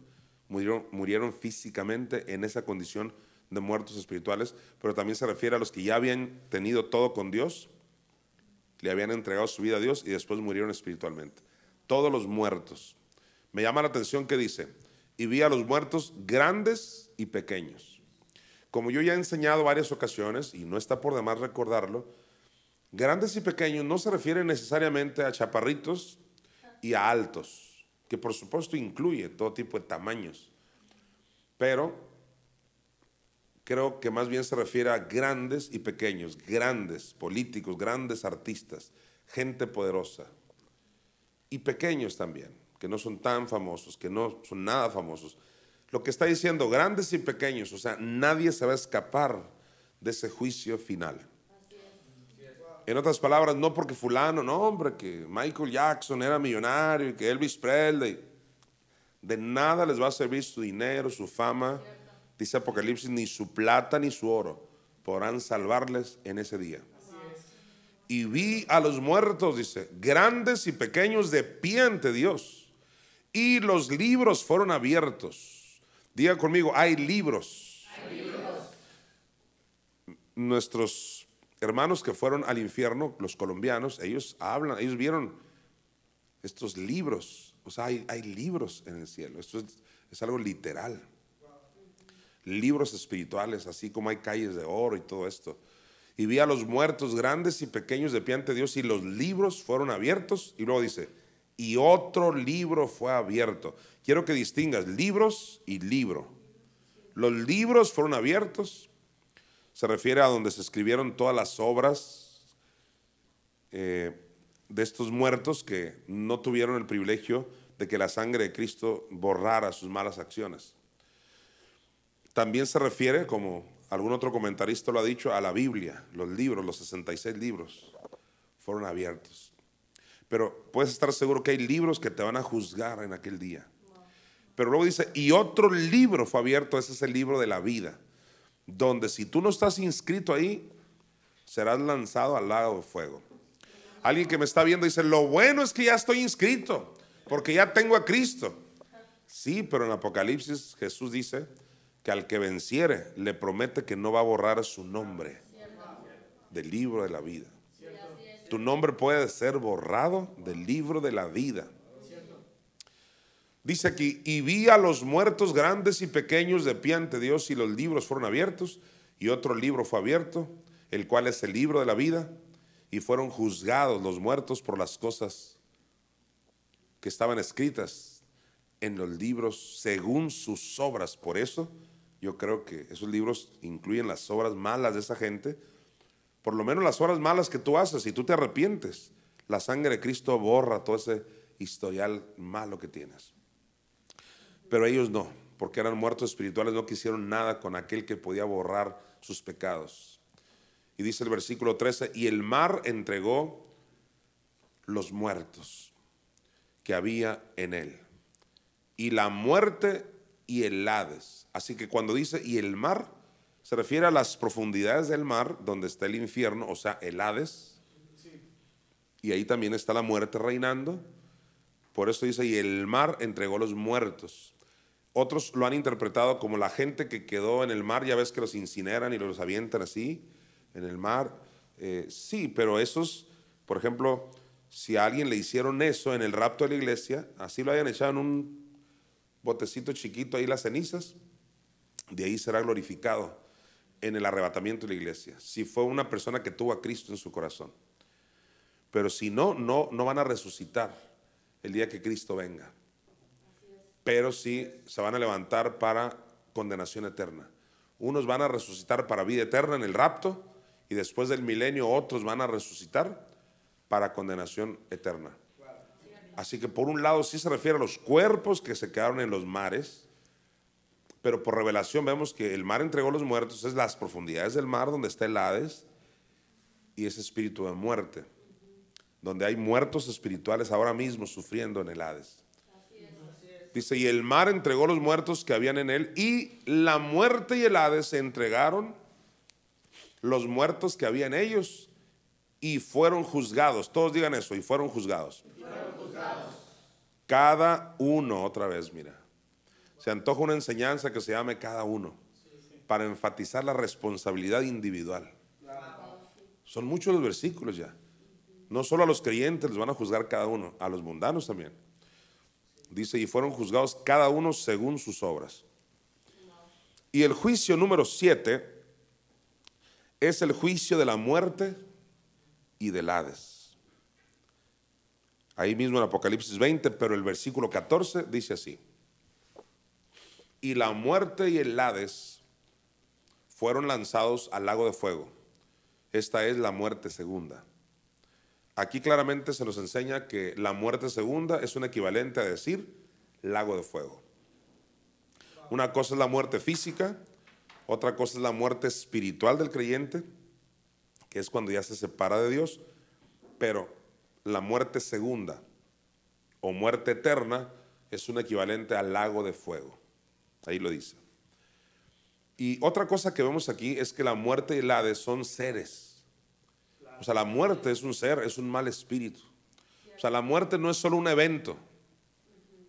Murieron físicamente en esa condición de muertos espirituales, pero también se refiere a los que ya habían tenido todo con Dios, le habían entregado su vida a Dios y después murieron espiritualmente. Todos los muertos. Me llama la atención que dice, y vi a los muertos grandes y pequeños. Como yo ya he enseñado varias ocasiones, y no está por demás recordarlo, grandes y pequeños no se refieren necesariamente a chaparritos y a altos, que por supuesto incluye todo tipo de tamaños, pero creo que más bien se refiere a grandes y pequeños, grandes políticos, grandes artistas, gente poderosa, y pequeños también, que no son tan famosos, que no son nada famosos. Lo que está diciendo, grandes y pequeños, o sea, nadie se va a escapar de ese juicio final. En otras palabras, no porque fulano, no hombre, que Michael Jackson era millonario y que Elvis Presley, de nada les va a servir su dinero, su fama. Dice Apocalipsis, ni su plata ni su oro podrán salvarles en ese día. Y vi a los muertos, dice, grandes y pequeños de pie ante Dios. Y los libros fueron abiertos. Diga conmigo, hay libros. Hay libros. Nuestros hermanos que fueron al infierno, los colombianos, ellos hablan, ellos vieron estos libros. O sea, hay libros en el cielo. Esto es algo literal. Libros espirituales, así como hay calles de oro y todo esto. Y vi a los muertos grandes y pequeños de pie ante Dios, y los libros fueron abiertos. Y luego dice, y otro libro fue abierto. Quiero que distingas libros y libro. Los libros fueron abiertos. Se refiere a donde se escribieron todas las obras de estos muertos que no tuvieron el privilegio de que la sangre de Cristo borrara sus malas acciones. También se refiere, como algún otro comentarista lo ha dicho, a la Biblia. Los libros, los 66 libros fueron abiertos. Pero puedes estar seguro que hay libros que te van a juzgar en aquel día. Pero luego dice, y otro libro fue abierto, ese es el libro de la vida, donde si tú no estás inscrito ahí, serás lanzado al lago de fuego. Alguien que me está viendo dice, lo bueno es que ya estoy inscrito, porque ya tengo a Cristo. Sí, pero en Apocalipsis Jesús dice que al que venciere le promete que no va a borrar su nombre del libro de la vida. Tu nombre puede ser borrado del libro de la vida. Dice aquí, y vi a los muertos grandes y pequeños de pie ante Dios, y los libros fueron abiertos, y otro libro fue abierto, el cual es el libro de la vida, y fueron juzgados los muertos por las cosas que estaban escritas en los libros según sus obras. Por eso yo creo que esos libros incluyen las obras malas de esa gente, por lo menos las obras malas que tú haces. Si tú te arrepientes, la sangre de Cristo borra todo ese historial malo que tienes. Pero ellos no, porque eran muertos espirituales, no quisieron nada con aquel que podía borrar sus pecados. Y dice el versículo 13, y el mar entregó los muertos que había en él, y la muerte y el Hades. Así que cuando dice y el mar, se refiere a las profundidades del mar, donde está el infierno, o sea, el Hades. Y ahí también está la muerte reinando. Por eso dice, y el mar entregó los muertos. Otros lo han interpretado como la gente que quedó en el mar. Ya ves que los incineran y los avientan así en el mar. Sí, pero esos, por ejemplo, si a alguien le hicieron eso en el rapto de la iglesia, así lo hayan echado en un botecito chiquito ahí las cenizas, de ahí será glorificado en el arrebatamiento de la iglesia, si fue una persona que tuvo a Cristo en su corazón. Pero si no, no van a resucitar el día que Cristo venga. Pero sí se van a levantar para condenación eterna. Unos van a resucitar para vida eterna en el rapto, y después del milenio otros van a resucitar para condenación eterna. Así que por un lado sí se refiere a los cuerpos que se quedaron en los mares, pero por revelación vemos que el mar entregó los muertos, es las profundidades del mar donde está el Hades y ese espíritu de muerte, donde hay muertos espirituales ahora mismo sufriendo en el Hades. Dice, y el mar entregó los muertos que habían en él, y la muerte y el Hades se entregaron los muertos que había en ellos, y fueron juzgados. Todos digan eso, y fueron juzgados. Cada uno, otra vez, mira, se antoja una enseñanza que se llame cada uno, para enfatizar la responsabilidad individual. Son muchos los versículos ya. No solo a los creyentes les van a juzgar cada uno, a los mundanos también. Dice, y fueron juzgados cada uno según sus obras. Y el juicio número 7 es el juicio de la muerte y del Hades. Ahí mismo en Apocalipsis 20, pero el versículo 14 dice así: y la muerte y el Hades fueron lanzados al lago de fuego. Esta es la muerte segunda. Aquí claramente se nos enseña que la muerte segunda es un equivalente a decir lago de fuego. Una cosa es la muerte física, otra cosa es la muerte espiritual del creyente, que es cuando ya se separa de Dios, pero la muerte segunda o muerte eterna es un equivalente al lago de fuego. Ahí lo dice. Y otra cosa que vemos aquí es que la muerte y el Hades son seres. O sea, la muerte es un ser, es un mal espíritu. O sea, la muerte no es solo un evento.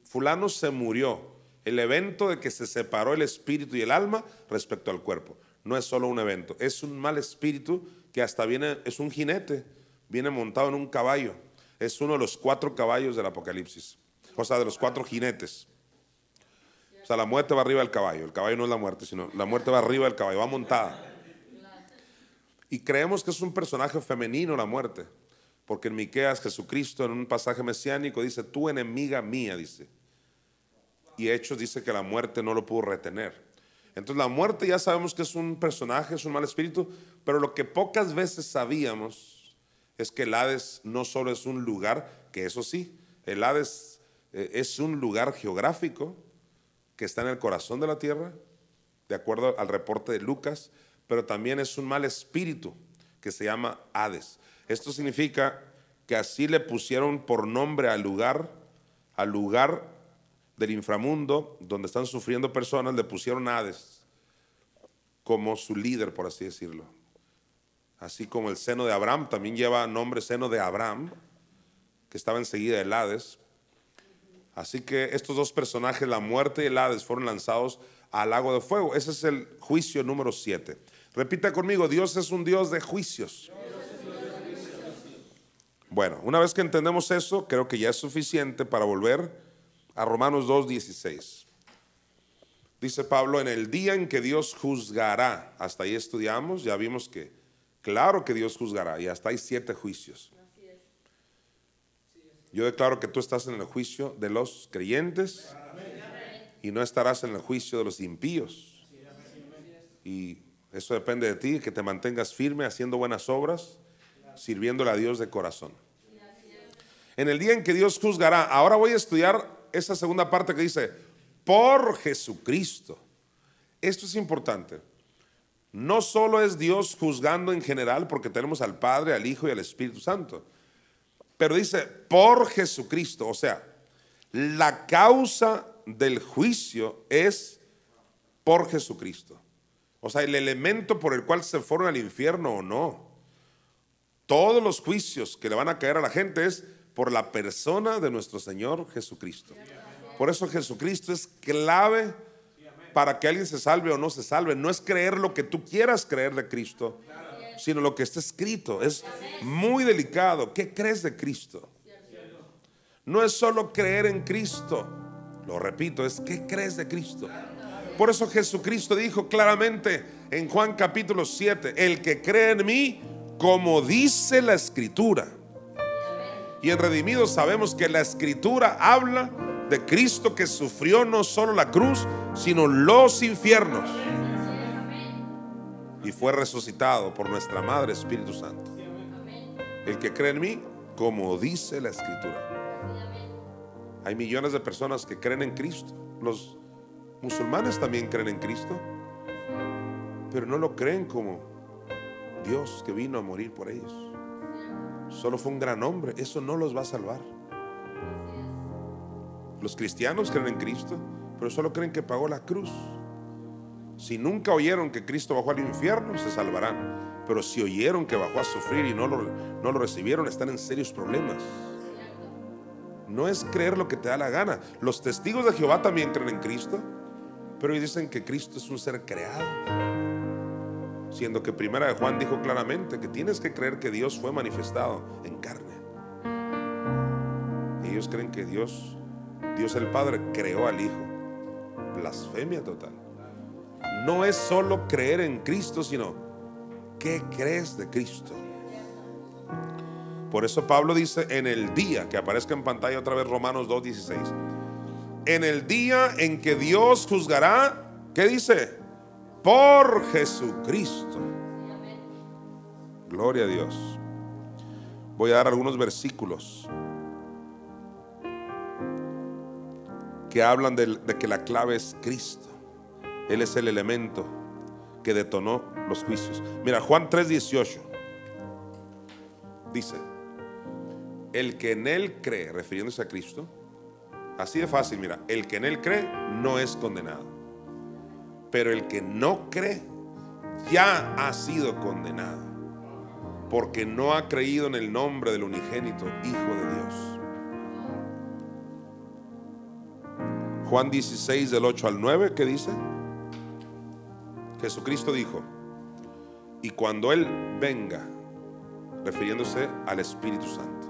Fulano se murió. El evento de que se separó el espíritu y el alma respecto al cuerpo. No es solo un evento, es un mal espíritu que hasta viene, es un jinete, viene montado en un caballo. Es uno de los 4 caballos del Apocalipsis. O sea, de los 4 jinetes. O sea, la muerte va arriba del caballo. El caballo no es la muerte, sino la muerte va arriba del caballo, va montada. Y creemos que es un personaje femenino la muerte, porque en Miqueas Jesucristo en un pasaje mesiánico dice, tú enemiga mía, dice. Y Hechos dice que la muerte no lo pudo retener. Entonces la muerte ya sabemos que es un personaje, es un mal espíritu, pero lo que pocas veces sabíamos es que el Hades no solo es un lugar, que eso sí, el Hades es un lugar geográfico que está en el corazón de la tierra, de acuerdo al reporte de Lucas, pero también es un mal espíritu que se llama Hades. Esto significa que así le pusieron por nombre al lugar del inframundo donde están sufriendo personas, le pusieron Hades como su líder, por así decirlo. Así como el seno de Abraham también lleva nombre seno de Abraham, que estaba enseguida del Hades. Así que estos dos personajes, la muerte y el Hades, fueron lanzados al lago de fuego. Ese es el juicio número 7. Repita conmigo, Dios es un Dios de juicios. Bueno, una vez que entendemos eso, creo que ya es suficiente para volver a Romanos 2:16. Dice Pablo, en el día en que Dios juzgará, hasta ahí estudiamos, ya vimos que claro que Dios juzgará, y hasta hay 7 juicios. Yo declaro que tú estás en el juicio de los creyentes y no estarás en el juicio de los impíos. Y eso depende de ti, que te mantengas firme haciendo buenas obras, sirviéndole a Dios de corazón. En el día en que Dios juzgará, ahora voy a estudiar esa segunda parte que dice, por Jesucristo. Esto es importante. No solo es Dios juzgando en general, porque tenemos al Padre, al Hijo y al Espíritu Santo, pero dice por Jesucristo. O sea, la causa del juicio es por Jesucristo. O sea, el elemento por el cual se fueron al infierno o no. Todos los juicios que le van a caer a la gente es por la persona de nuestro Señor Jesucristo. Por eso Jesucristo es clave para que alguien se salve o no se salve. No es creer lo que tú quieras creer de Cristo, sino lo que está escrito. Es muy delicado. ¿Qué crees de Cristo? No es solo creer en Cristo, lo repito, es ¿qué crees de Cristo? Por eso Jesucristo dijo claramente en Juan capítulo 7, el que cree en mí, como dice la Escritura. Y en Redimidos sabemos que la Escritura habla de Cristo que sufrió no solo la cruz, sino los infiernos, y fue resucitado por nuestra Madre Espíritu Santo. El que cree en mí, como dice la Escritura. Hay millones de personas que creen en Cristo. Los musulmanes también creen en Cristo, pero no lo creen como Dios que vino a morir por ellos. Solo fue un gran hombre. Eso no los va a salvar. Los cristianos creen en Cristo, pero solo creen que pagó la cruz. Si nunca oyeron que Cristo bajó al infierno, se salvarán. Pero si oyeron que bajó a sufrir y no lo recibieron, están en serios problemas. No es creer lo que te da la gana. Los testigos de Jehová también creen en Cristo, pero ellos dicen que Cristo es un ser creado, siendo que Primera de Juan dijo claramente que tienes que creer que Dios fue manifestado en carne. Ellos creen que Dios el Padre creó al Hijo. Blasfemia total. No es solo creer en Cristo, sino ¿qué crees de Cristo? Por eso Pablo dice en el día, que aparezca en pantalla otra vez Romanos 2:16, en el día en que Dios juzgará, ¿qué dice? Por Jesucristo. Gloria a Dios. Voy a dar algunos versículos que hablan de que la clave es Cristo. Él es el elemento que detonó los juicios. Mira, Juan 3:18 dice, el que en él cree, refiriéndose a Cristo, así de fácil, mira, el que en él cree no es condenado, pero el que no cree ya ha sido condenado, porque no ha creído en el nombre del unigénito Hijo de Dios. Juan 16 del 8 al 9, ¿qué dice? Jesucristo dijo, y cuando Él venga, refiriéndose al Espíritu Santo,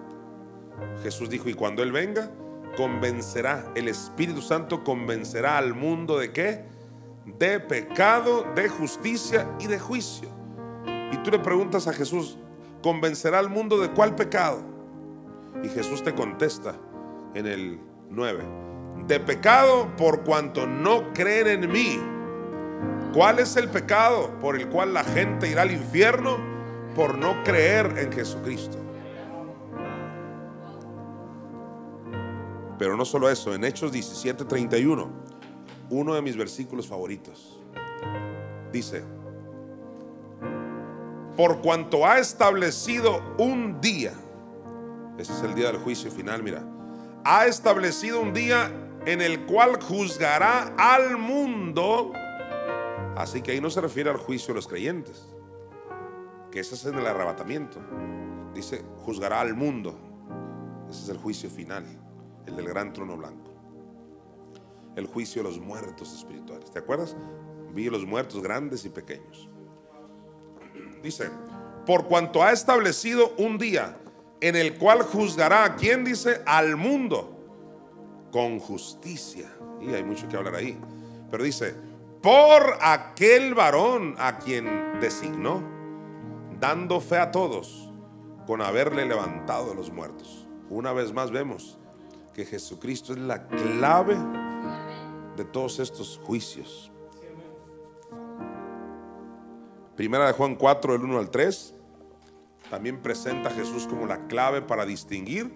Jesús dijo, y cuando Él venga, convencerá, el Espíritu Santo convencerá al mundo ¿de qué? De pecado, de justicia y de juicio. Y tú le preguntas a Jesús, ¿convencerá al mundo de cuál pecado? Y Jesús te contesta en el 9, de pecado por cuanto no creen en mí. ¿Cuál es el pecado por el cual la gente irá al infierno? Por no creer en Jesucristo. Pero no solo eso, en Hechos 17:31, uno de mis versículos favoritos, dice, por cuanto ha establecido un día, ese es el día del juicio final, mira, ha establecido un día en el cual juzgará al mundo. Así que ahí no se refiere al juicio de los creyentes, que ese es en el arrebatamiento. Dice, juzgará al mundo. Ese es el juicio final, el del gran trono blanco. El juicio de los muertos espirituales. ¿Te acuerdas? Vi los muertos grandes y pequeños. Dice, por cuanto ha establecido un día en el cual juzgará a quién, dice, al mundo con justicia. Y hay mucho que hablar ahí, pero dice, por aquel varón a quien designó, dando fe a todos con haberle levantado de los muertos. Una vez más vemos que Jesucristo es la clave de todos estos juicios. Primera de Juan 4, del 1 al 3, también presenta a Jesús como la clave para distinguir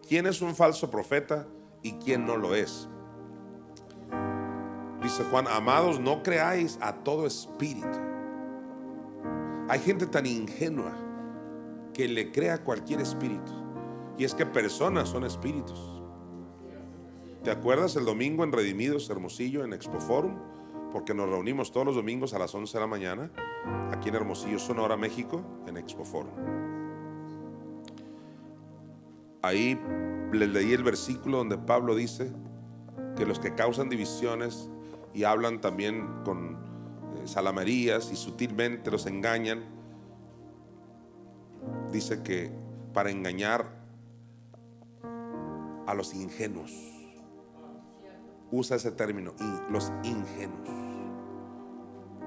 quién es un falso profeta y quién no lo es. Dice Juan, amados, no creáis a todo espíritu. Hay gente tan ingenua que le crea a cualquier espíritu. Y es que personas son espíritus. ¿Te acuerdas el domingo en Redimidos Hermosillo, en Expoforum? Porque nos reunimos todos los domingos a las 11 de la mañana aquí en Hermosillo, Sonora, México, en Expoforum. Ahí les leí el versículo donde Pablo dice que los que causan divisiones y hablan también con salamerías y sutilmente los engañan, dice que para engañar a los ingenuos, usa ese término, los ingenuos.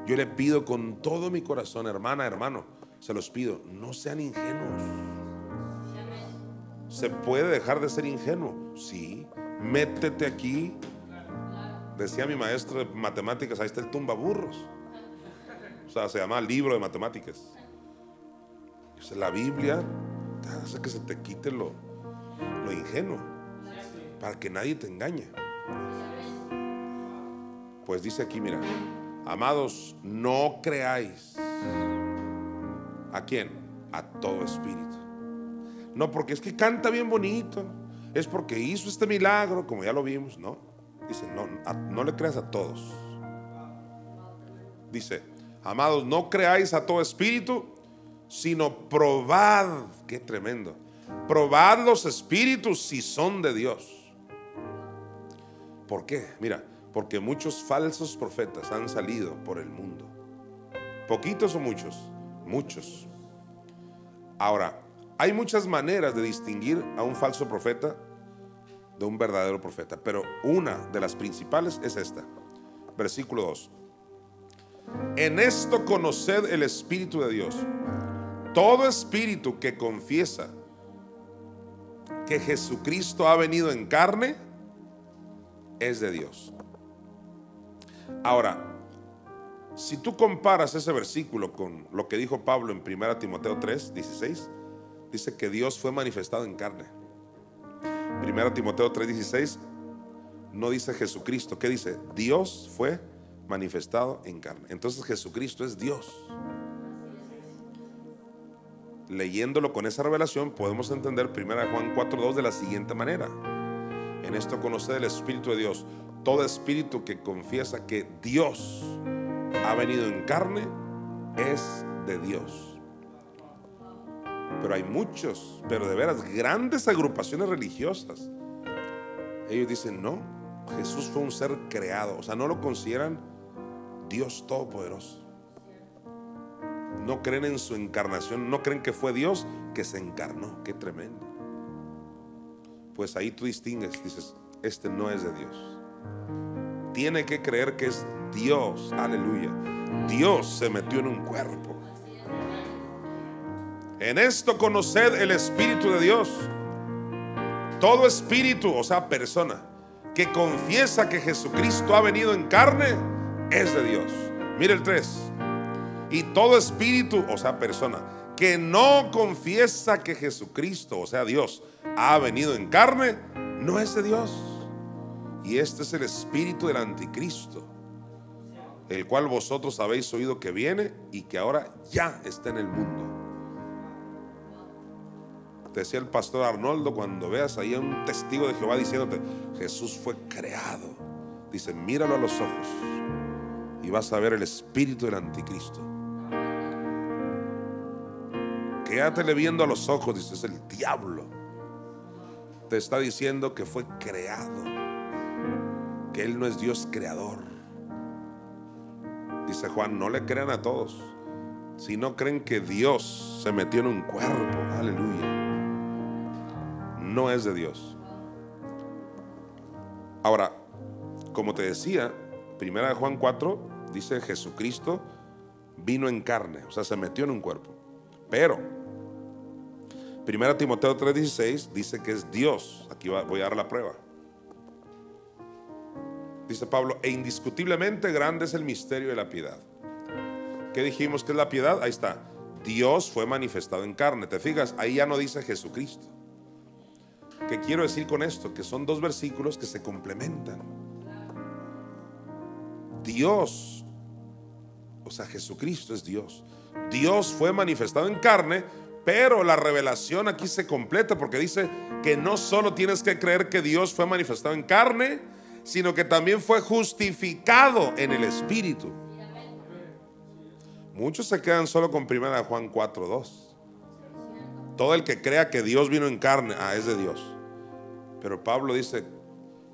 Yo le pido con todo mi corazón, hermana, hermano, se los pido, no sean ingenuos. ¿Se puede dejar de ser ingenuo? Sí. Métete aquí. Decía mi maestro de matemáticas, ahí está el tumbaburros. O sea, se llama libro de matemáticas. La Biblia hace que se te quite lo ingenuo, para que nadie te engañe. Pues dice aquí, mira, amados, no creáis. ¿A quién? A todo espíritu. No porque es que canta bien bonito, es porque hizo este milagro, como ya lo vimos, no. Dice, no le creas a todos. Dice, amados, no creáis a todo espíritu, sino probad, qué tremendo, probad los espíritus si son de Dios. ¿Por qué? Mira, porque muchos falsos profetas han salido por el mundo. ¿Poquitos o muchos? Muchos. Ahora, hay muchas maneras de distinguir a un falso profeta de un verdadero profeta, pero una de las principales es esta. Versículo 2. En esto conoced el Espíritu de Dios. Todo espíritu que confiesa que Jesucristo ha venido en carne es de Dios. Ahora, si tú comparas ese versículo con lo que dijo Pablo en 1 Timoteo 3, 16, dice que Dios fue manifestado en carne. 1 Timoteo 3, 16 no dice Jesucristo. ¿Qué dice? Dios fue manifestado en carne. Entonces Jesucristo es Dios. Leyéndolo con esa revelación podemos entender 1 Juan 4, 2 de la siguiente manera. En esto conoced el Espíritu de Dios. Todo espíritu que confiesa que Dios ha venido en carne es de Dios. Pero hay muchos, pero de veras, grandes agrupaciones religiosas. Ellos dicen, no, Jesús fue un ser creado. O sea, no lo consideran Dios todopoderoso. No creen en su encarnación, no creen que fue Dios que se encarnó. Qué tremendo. Pues ahí tú distingues, dices, este no es de Dios. Tiene que creer que es Dios, aleluya. Dios se metió en un cuerpo. En esto conoced el Espíritu de Dios. Todo espíritu, o sea, persona que confiesa que Jesucristo ha venido en carne es de Dios. Mira el 3. Y todo espíritu, o sea, persona que no confiesa que Jesucristo, o sea, Dios, ha venido en carne, no es de Dios. Y este es el espíritu del anticristo, el cual vosotros habéis oído que viene y que ahora ya está en el mundo. Te decía el pastor Arnoldo, cuando veas ahí a un testigo de Jehová diciéndote Jesús fue creado, dice, míralo a los ojos y vas a ver el espíritu del anticristo. Quédatele viendo a los ojos, dice, es el diablo. Te está diciendo que fue creado, que él no es Dios creador. Dice Juan, no le crean a todos, si no creen que Dios se metió en un cuerpo, aleluya. no es de Dios. Ahora, como te decía, 1 Juan 4 dice Jesucristo vino en carne, o sea, se metió en un cuerpo. Pero 1 Timoteo 3:16 dice que es Dios. Aquí voy a dar la prueba. Dice Pablo, e indiscutiblemente grande es el misterio de la piedad. ¿Qué dijimos que es la piedad? Ahí está. Dios fue manifestado en carne. ¿Te fijas? Ahí ya no dice Jesucristo. ¿Qué quiero decir con esto? Que son dos versículos que se complementan. Dios, o sea, Jesucristo es Dios. Dios fue manifestado en carne, pero la revelación aquí se completa porque dice que no solo tienes que creer que Dios fue manifestado en carne, sino que también fue justificado en el Espíritu. Muchos se quedan solo con 1 Juan 4:2. Todo el que crea que Dios vino en carne, es de Dios. Pero Pablo dice,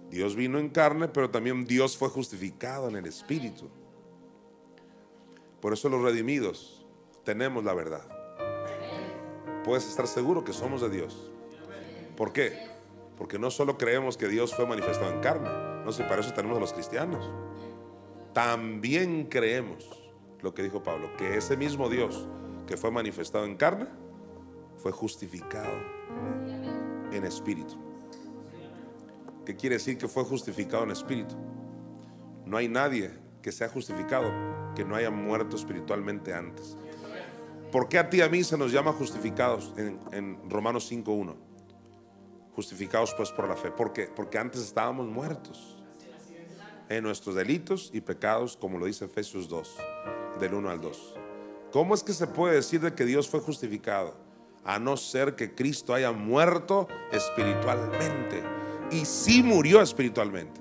Dios vino en carne, pero también Dios fue justificado en el Espíritu. Por eso los redimidos tenemos la verdad. Puedes estar seguro que somos de Dios. ¿Por qué? Porque no solo creemos que Dios fue manifestado en carne, no sé, para eso tenemos a los cristianos. También creemos lo que dijo Pablo, que ese mismo Dios que fue manifestado en carne fue justificado en espíritu. ¿Qué quiere decir que fue justificado en espíritu? No hay nadie que sea justificado que no haya muerto espiritualmente antes. ¿Por qué a ti y a mí se nos llama justificados en Romanos 5:1? Justificados pues por la fe. ¿Por qué? Porque antes estábamos muertos en nuestros delitos y pecados, como lo dice Efesios 2, del 1 al 2. ¿Cómo es que se puede decir de que Dios fue justificado? A no ser que Cristo haya muerto espiritualmente. Y sí murió espiritualmente.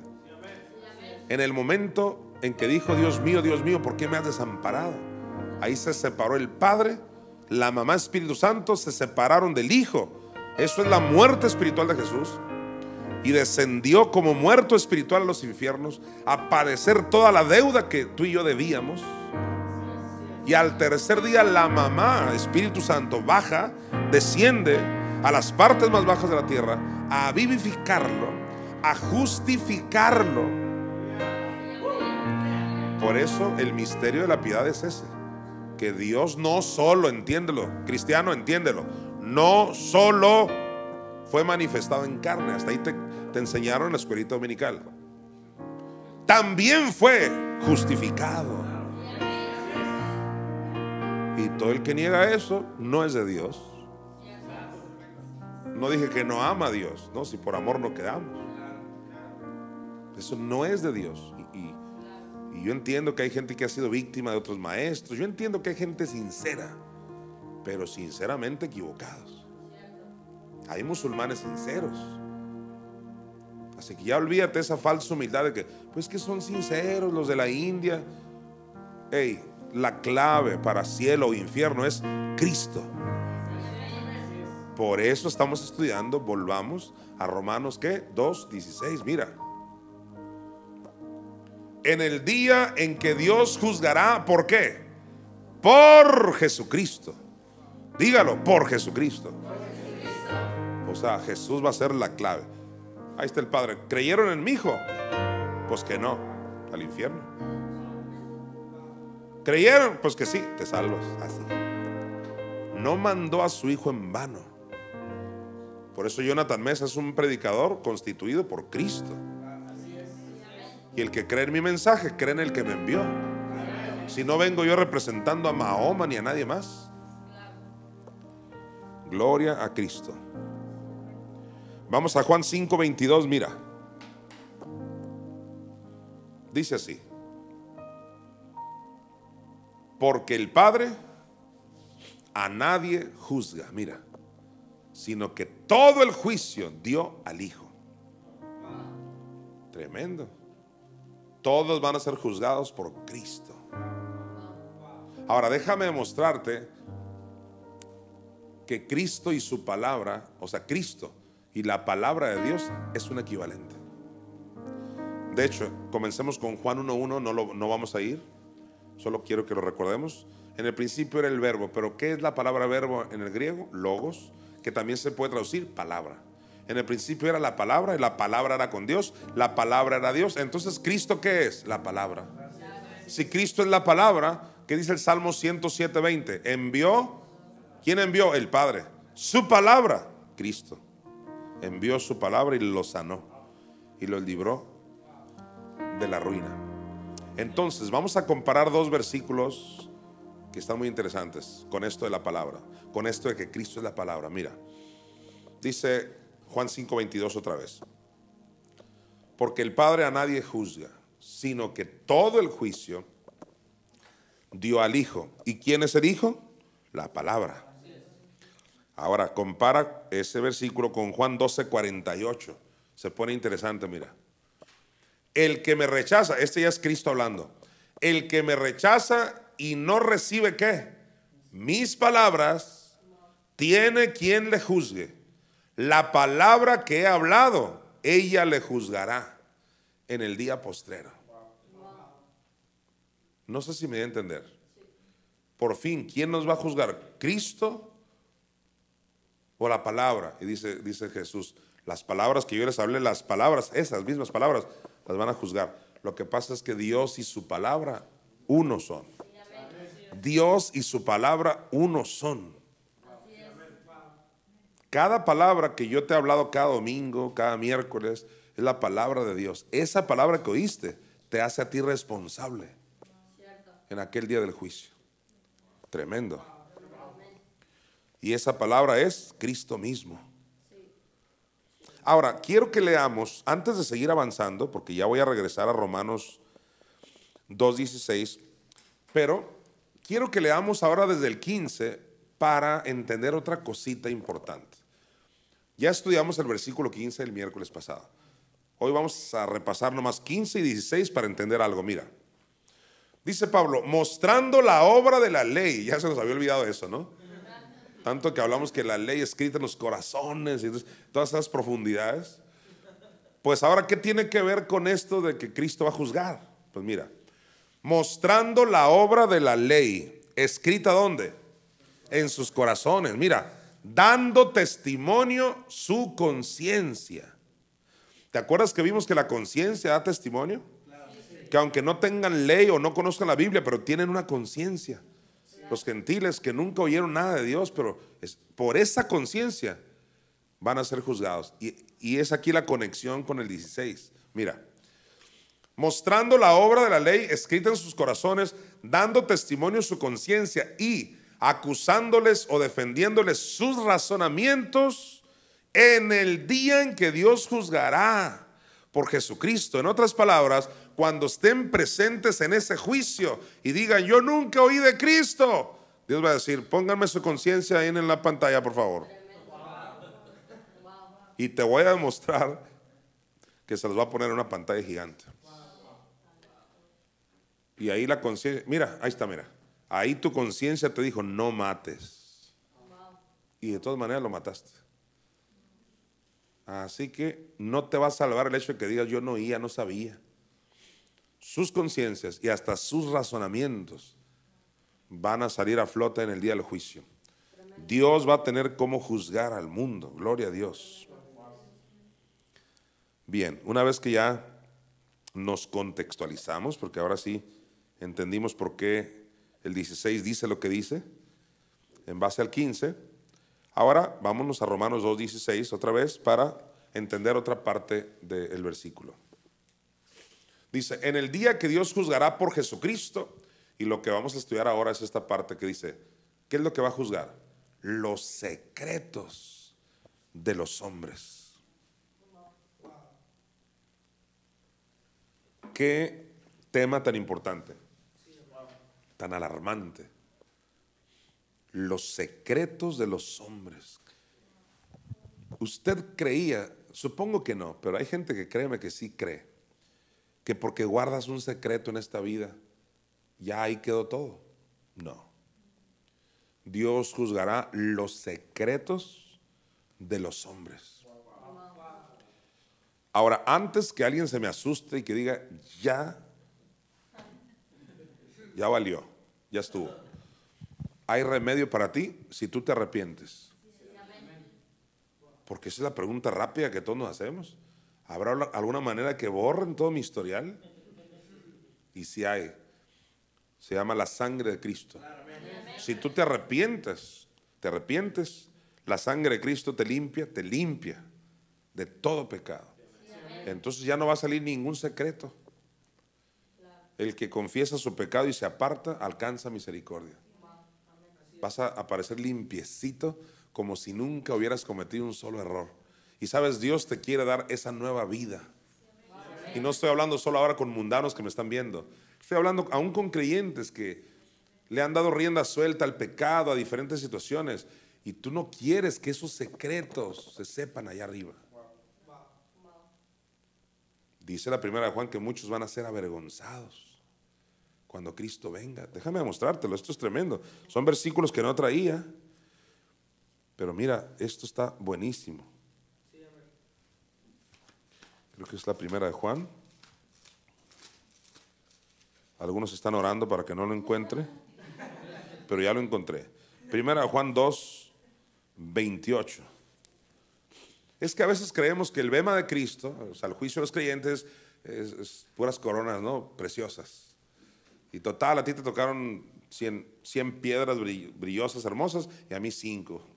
En el momento en que dijo, Dios mío, ¿por qué me has desamparado? Ahí se separó el Padre, la mamá, Espíritu Santo, se separaron del Hijo. Eso es la muerte espiritual de Jesús. Y descendió como muerto espiritual a los infiernos a padecer toda la deuda que tú y yo debíamos. Y al tercer día la mamá, Espíritu Santo, baja, desciende a las partes más bajas de la tierra a vivificarlo, a justificarlo. Por eso el misterio de la piedad es ese, que Dios no solo, entiéndelo, cristiano, entiéndelo, no solo fue manifestado en carne. Hasta ahí te enseñaron en la escuelita dominical. También fue justificado. Y todo el que niega eso no es de Dios. No dije que no ama a Dios, no, si por amor no quedamos. Eso no es de Dios. Y yo entiendo que hay gente que ha sido víctima de otros maestros. Yo entiendo que hay gente sincera, pero sinceramente equivocados. Hay musulmanes sinceros. Así que ya olvídate esa falsa humildad de que, pues que son sinceros los de la India. Hey, la clave para cielo o infierno es Cristo. Por eso estamos estudiando, volvamos a Romanos, ¿qué? 2:16, mira. En el día en que Dios juzgará, ¿por qué? Por Jesucristo. Dígalo, por Jesucristo. O sea, Jesús va a ser la clave. Ahí está el Padre. ¿Creyeron en mi Hijo? Pues que no, al infierno. ¿Creyeron? Pues que sí, te salvas. Así. No mandó a su Hijo en vano. Por eso Jonathan Mesa es un predicador constituido por Cristo. Y el que cree en mi mensaje, cree en el que me envió. Si no vengo yo representando a Mahoma ni a nadie más. Gloria a Cristo. Vamos a Juan 5:22, mira. Dice así: porque el Padre a nadie juzga, mira, sino que todo el juicio dio al Hijo. Tremendo. Todos van a ser juzgados por Cristo. Ahora déjame demostrarte que Cristo y su palabra, o sea, Cristo y la palabra de Dios es un equivalente. De hecho, comencemos con Juan 1:1, no vamos a ir, solo quiero que lo recordemos. En el principio era el verbo, pero ¿qué es la palabra verbo en el griego? Logos, que también se puede traducir palabra. En el principio era la palabra y la palabra era con Dios, la palabra era Dios. Entonces, ¿Cristo qué es? La palabra. Si Cristo es la palabra, ¿qué dice el Salmo 107:20? Envió, ¿quién envió? El Padre. Su palabra, Cristo. Envió su palabra y lo sanó y lo libró de la ruina. Entonces, vamos a comparar dos versículos que están muy interesantes con esto de la palabra, con esto de que Cristo es la palabra. Mira, dice Juan 5:22 otra vez: porque el Padre a nadie juzga, sino que todo el juicio dio al Hijo. ¿Y quién es el Hijo? La palabra. Ahora compara ese versículo con Juan 12:48. Se pone interesante, mira. El que me rechaza, este ya es Cristo hablando. El que me rechaza y no recibe ¿qué? Mis palabras, tiene quien le juzgue. La palabra que he hablado, ella le juzgará en el día postrero. No sé si me voy a entender. Por fin, ¿quién nos va a juzgar? ¿Cristo o la palabra? Y dice Jesús, las palabras que yo les hablé, las palabras, esas mismas palabras, las van a juzgar. Lo que pasa es que Dios y su palabra uno son. Dios y su palabra uno son. Cada palabra que yo te he hablado cada domingo, cada miércoles, es la palabra de Dios. Esa palabra que oíste te hace a ti responsable en aquel día del juicio. Tremendo. Y esa palabra es Cristo mismo. Ahora, quiero que leamos, antes de seguir avanzando, porque ya voy a regresar a Romanos 2:16, pero quiero que leamos ahora desde el 15 para entender otra cosita importante. Ya estudiamos el versículo 15 el miércoles pasado. Hoy vamos a repasar nomás 15 y 16 para entender algo. Mira, dice Pablo, mostrando la obra de la ley. Ya se nos había olvidado eso, ¿no? Tanto que hablamos que la ley escrita en los corazones y todas esas profundidades. Pues ahora, ¿qué tiene que ver con esto de que Cristo va a juzgar? Pues mira, mostrando la obra de la ley, escrita ¿dónde? En sus corazones. Mira, dando testimonio su conciencia. ¿Te acuerdas que vimos que la conciencia da testimonio? Que aunque no tengan ley o no conozcan la Biblia, pero tienen una conciencia. Los gentiles que nunca oyeron nada de Dios, pero por esa conciencia van a ser juzgados. Y es aquí la conexión con el 16. Mira, mostrando la obra de la ley escrita en sus corazones, dando testimonio su conciencia y acusándoles o defendiéndoles sus razonamientos en el día en que Dios juzgará por Jesucristo. En otras palabras, cuando estén presentes en ese juicio y digan, yo nunca oí de Cristo, Dios va a decir, pónganme su conciencia ahí en la pantalla, por favor. Y te voy a demostrar que se los va a poner en una pantalla gigante. Y ahí la conciencia, mira, ahí está, mira. Ahí tu conciencia te dijo, no mates. Y de todas maneras lo mataste. Así que no te va a salvar el hecho de que digas, yo no oía, no sabía. Sus conciencias y hasta sus razonamientos van a salir a flote en el día del juicio. Dios va a tener cómo juzgar al mundo. Gloria a Dios. Bien, una vez que ya nos contextualizamos, porque ahora sí entendimos por qué el 16 dice lo que dice, en base al 15, ahora vámonos a Romanos 2:16 otra vez para entender otra parte del versículo. Dice, en el día que Dios juzgará por Jesucristo, y lo que vamos a estudiar ahora es esta parte que dice, ¿qué es lo que va a juzgar? Los secretos de los hombres. Qué tema tan importante, tan alarmante. Los secretos de los hombres. Usted creía, supongo que no, pero hay gente que créeme que sí cree, que porque guardas un secreto en esta vida, ya ahí quedó todo. No. Dios juzgará los secretos de los hombres. Ahora, antes que alguien se me asuste y que diga, ya valió, ya estuvo. Hay remedio para ti si tú te arrepientes. Porque esa es la pregunta rápida que todos nos hacemos. ¿Habrá alguna manera que borren todo mi historial? Y si hay, se llama la sangre de Cristo. Si tú te arrepientes, la sangre de Cristo te limpia de todo pecado. Entonces ya no va a salir ningún secreto. El que confiesa su pecado y se aparta, alcanza misericordia. Vas a aparecer limpiecito, como si nunca hubieras cometido un solo error. Y sabes, Dios te quiere dar esa nueva vida. Y no estoy hablando solo ahora con mundanos que me están viendo. Estoy hablando aún con creyentes que le han dado rienda suelta al pecado, a diferentes situaciones. Y tú no quieres que esos secretos se sepan allá arriba. Dice la primera de Juan que muchos van a ser avergonzados cuando Cristo venga. Déjame mostrártelo, esto es tremendo. Son versículos que no traía. Pero mira, esto está buenísimo. Creo que es la primera de Juan. Algunos están orando para que no lo encuentre, pero ya lo encontré. Primera de Juan 2, 28. Es que a veces creemos que el bema de Cristo, o sea, el juicio de los creyentes, es puras coronas, ¿no? Preciosas. Y total, a ti te tocaron 100 piedras brillosas, hermosas, y a mí 5.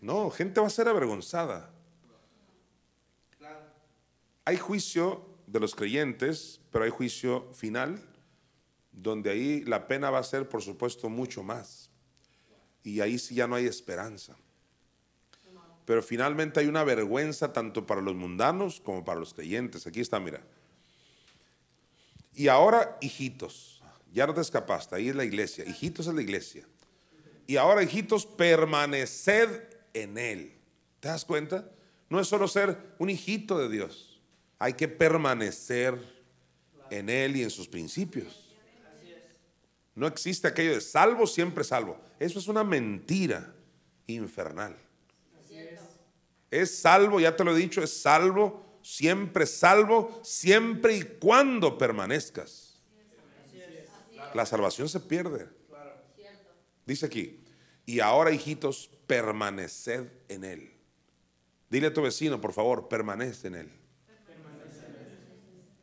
No, gente va a ser avergonzada. Hay juicio de los creyentes, pero hay juicio final, donde ahí la pena va a ser, por supuesto, mucho más. Y ahí sí ya no hay esperanza. Pero finalmente hay una vergüenza tanto para los mundanos como para los creyentes. Aquí está, mira. Y ahora, hijitos, ya no te escapaste, ahí es la iglesia. Hijitos es la iglesia. Y ahora, hijitos, permaneced en Él. ¿Te das cuenta? No es solo ser un hijito de Dios. Hay que permanecer en Él y en sus principios. No existe aquello de salvo, siempre salvo. Eso es una mentira infernal. Es salvo, ya te lo he dicho, es salvo, siempre y cuando permanezcas. La salvación se pierde. Dice aquí, y ahora, hijitos, permaneced en Él. Dile a tu vecino, por favor, permanece en Él.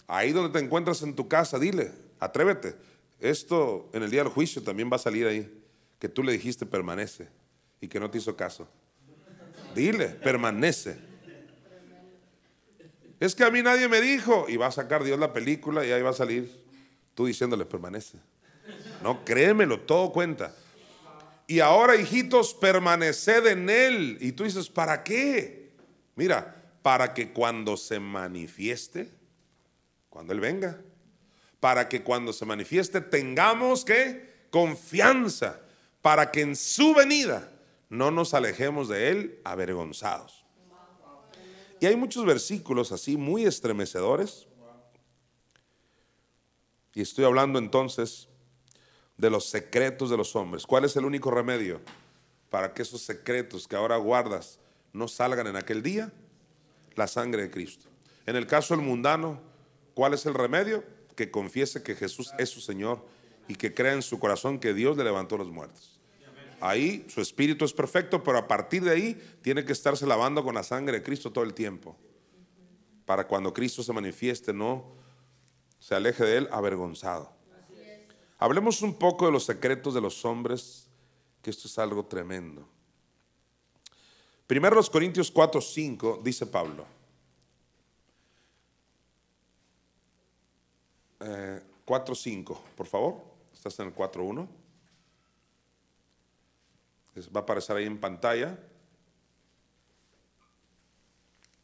Ahí donde te encuentras en tu casa, dile, atrévete. Esto en el día del juicio también va a salir ahí, que tú le dijiste permanece y que no te hizo caso. Dile, permanece. Es que a mí nadie me dijo, y va a sacar Dios la película y ahí va a salir tú diciéndole permanece. No, créemelo, todo cuenta. Y ahora, hijitos, permaneced en Él. Y tú dices, ¿para qué? Mira, para que cuando se manifieste, cuando Él venga, para que cuando se manifieste tengamos ¿qué? Confianza, para que en su venida no nos alejemos de Él avergonzados. Y hay muchos versículos así muy estremecedores. Y estoy hablando entonces de los secretos de los hombres. ¿Cuál es el único remedio para que esos secretos que ahora guardas no salgan en aquel día? La sangre de Cristo. En el caso del mundano, ¿cuál es el remedio? Que confiese que Jesús es su Señor y que crea en su corazón que Dios le levantó a los muertos. Ahí su espíritu es perfecto, pero a partir de ahí tiene que estarse lavando con la sangre de Cristo todo el tiempo, para cuando Cristo se manifieste no se aleje de Él avergonzado. Hablemos un poco de los secretos de los hombres, que esto es algo tremendo. Primero los Corintios 4:5 dice Pablo. 4:5, por favor. Estás en el 4:1. Va a aparecer ahí en pantalla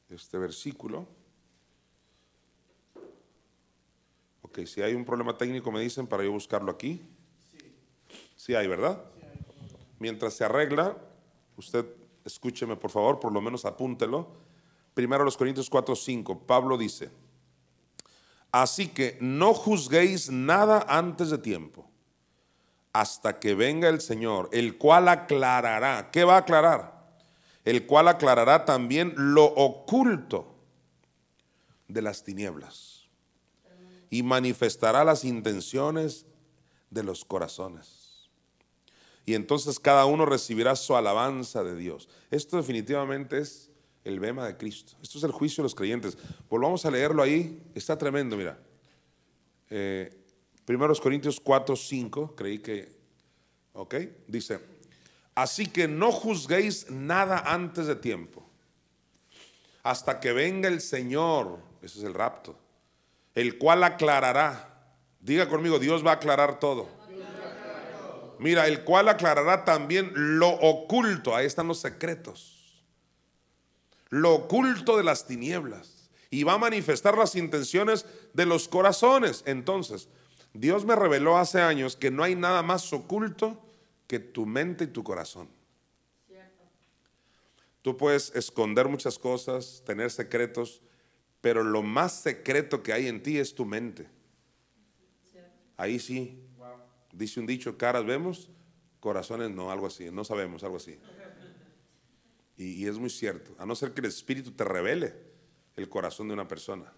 este versículo. Ok, si hay un problema técnico me dicen para yo buscarlo aquí. Sí hay, ¿verdad? Mientras se arregla, usted escúcheme por favor, por lo menos apúntelo. Primero los Corintios 4:5, Pablo dice: así que no juzguéis nada antes de tiempo, hasta que venga el Señor, el cual aclarará. ¿Qué va a aclarar? El cual aclarará también lo oculto de las tinieblas y manifestará las intenciones de los corazones. Y entonces cada uno recibirá su alabanza de Dios. Esto definitivamente es el bema de Cristo. Esto es el juicio de los creyentes. Volvamos a leerlo ahí. Está tremendo, mira. 1 Corintios 4, 5. Creí que... Ok. Dice: así que no juzguéis nada antes de tiempo, hasta que venga el Señor. Ese es el rapto. El cual aclarará. Diga conmigo: Dios va a aclarar todo. Mira, el cual aclarará también lo oculto. Ahí están los secretos. Lo oculto de las tinieblas. Y va a manifestar las intenciones de los corazones. Entonces, Dios me reveló hace años que no hay nada más oculto que tu mente y tu corazón. Tú puedes esconder muchas cosas, tener secretos, pero lo más secreto que hay en ti es tu mente. Ahí sí. Dice un dicho: caras vemos, corazones no, algo así, no sabemos, algo así. Y es muy cierto, a no ser que el Espíritu te revele el corazón de una persona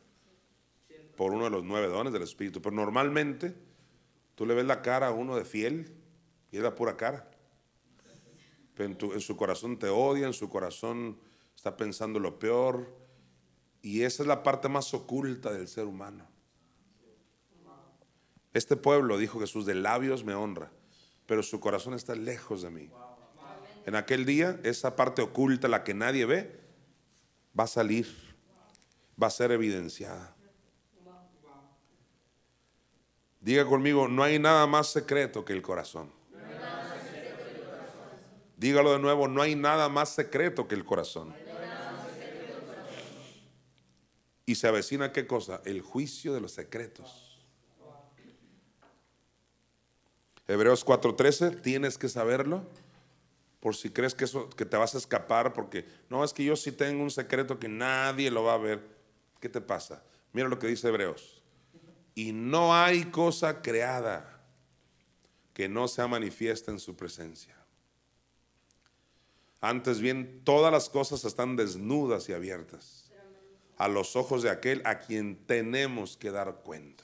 por uno de los 9 dones del Espíritu. Pero normalmente tú le ves la cara a uno de fiel y es la pura cara. Pero en su corazón te odia, en su corazón está pensando lo peor. Y esa es la parte más oculta del ser humano. Este pueblo, dijo Jesús, de labios me honra, pero su corazón está lejos de mí. En aquel día, esa parte oculta, la que nadie ve, va a salir, va a ser evidenciada. Diga conmigo: no hay nada más secreto que el corazón. Dígalo de nuevo: no hay nada más secreto que el corazón. Y se avecina, ¿qué cosa? El juicio de los secretos. Hebreos 4:13, tienes que saberlo, por si crees que te vas a escapar, porque no, es que yo sí tengo un secreto que nadie lo va a ver. ¿Qué te pasa? Mira lo que dice Hebreos: y no hay cosa creada que no sea manifiesta en su presencia. Antes bien, todas las cosas están desnudas y abiertas a los ojos de aquel a quien tenemos que dar cuenta.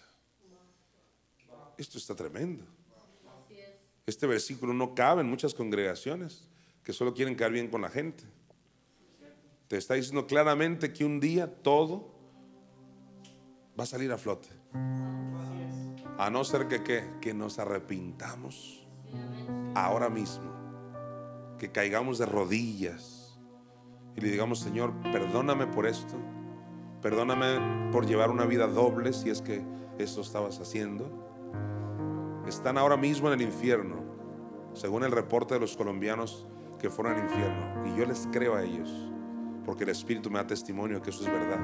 Esto está tremendo. Este versículo no cabe en muchas congregaciones que solo quieren quedar bien con la gente. Te está diciendo claramente que un día todo va a salir a flote. A no ser que nos arrepintamos ahora mismo, que caigamos de rodillas y le digamos: Señor, perdóname por esto, perdóname por llevar una vida doble, si es que eso estabas haciendo. Están ahora mismo en el infierno, según el reporte de los colombianos que fueron al infierno, y yo les creo a ellos porque el Espíritu me da testimonio que eso es verdad.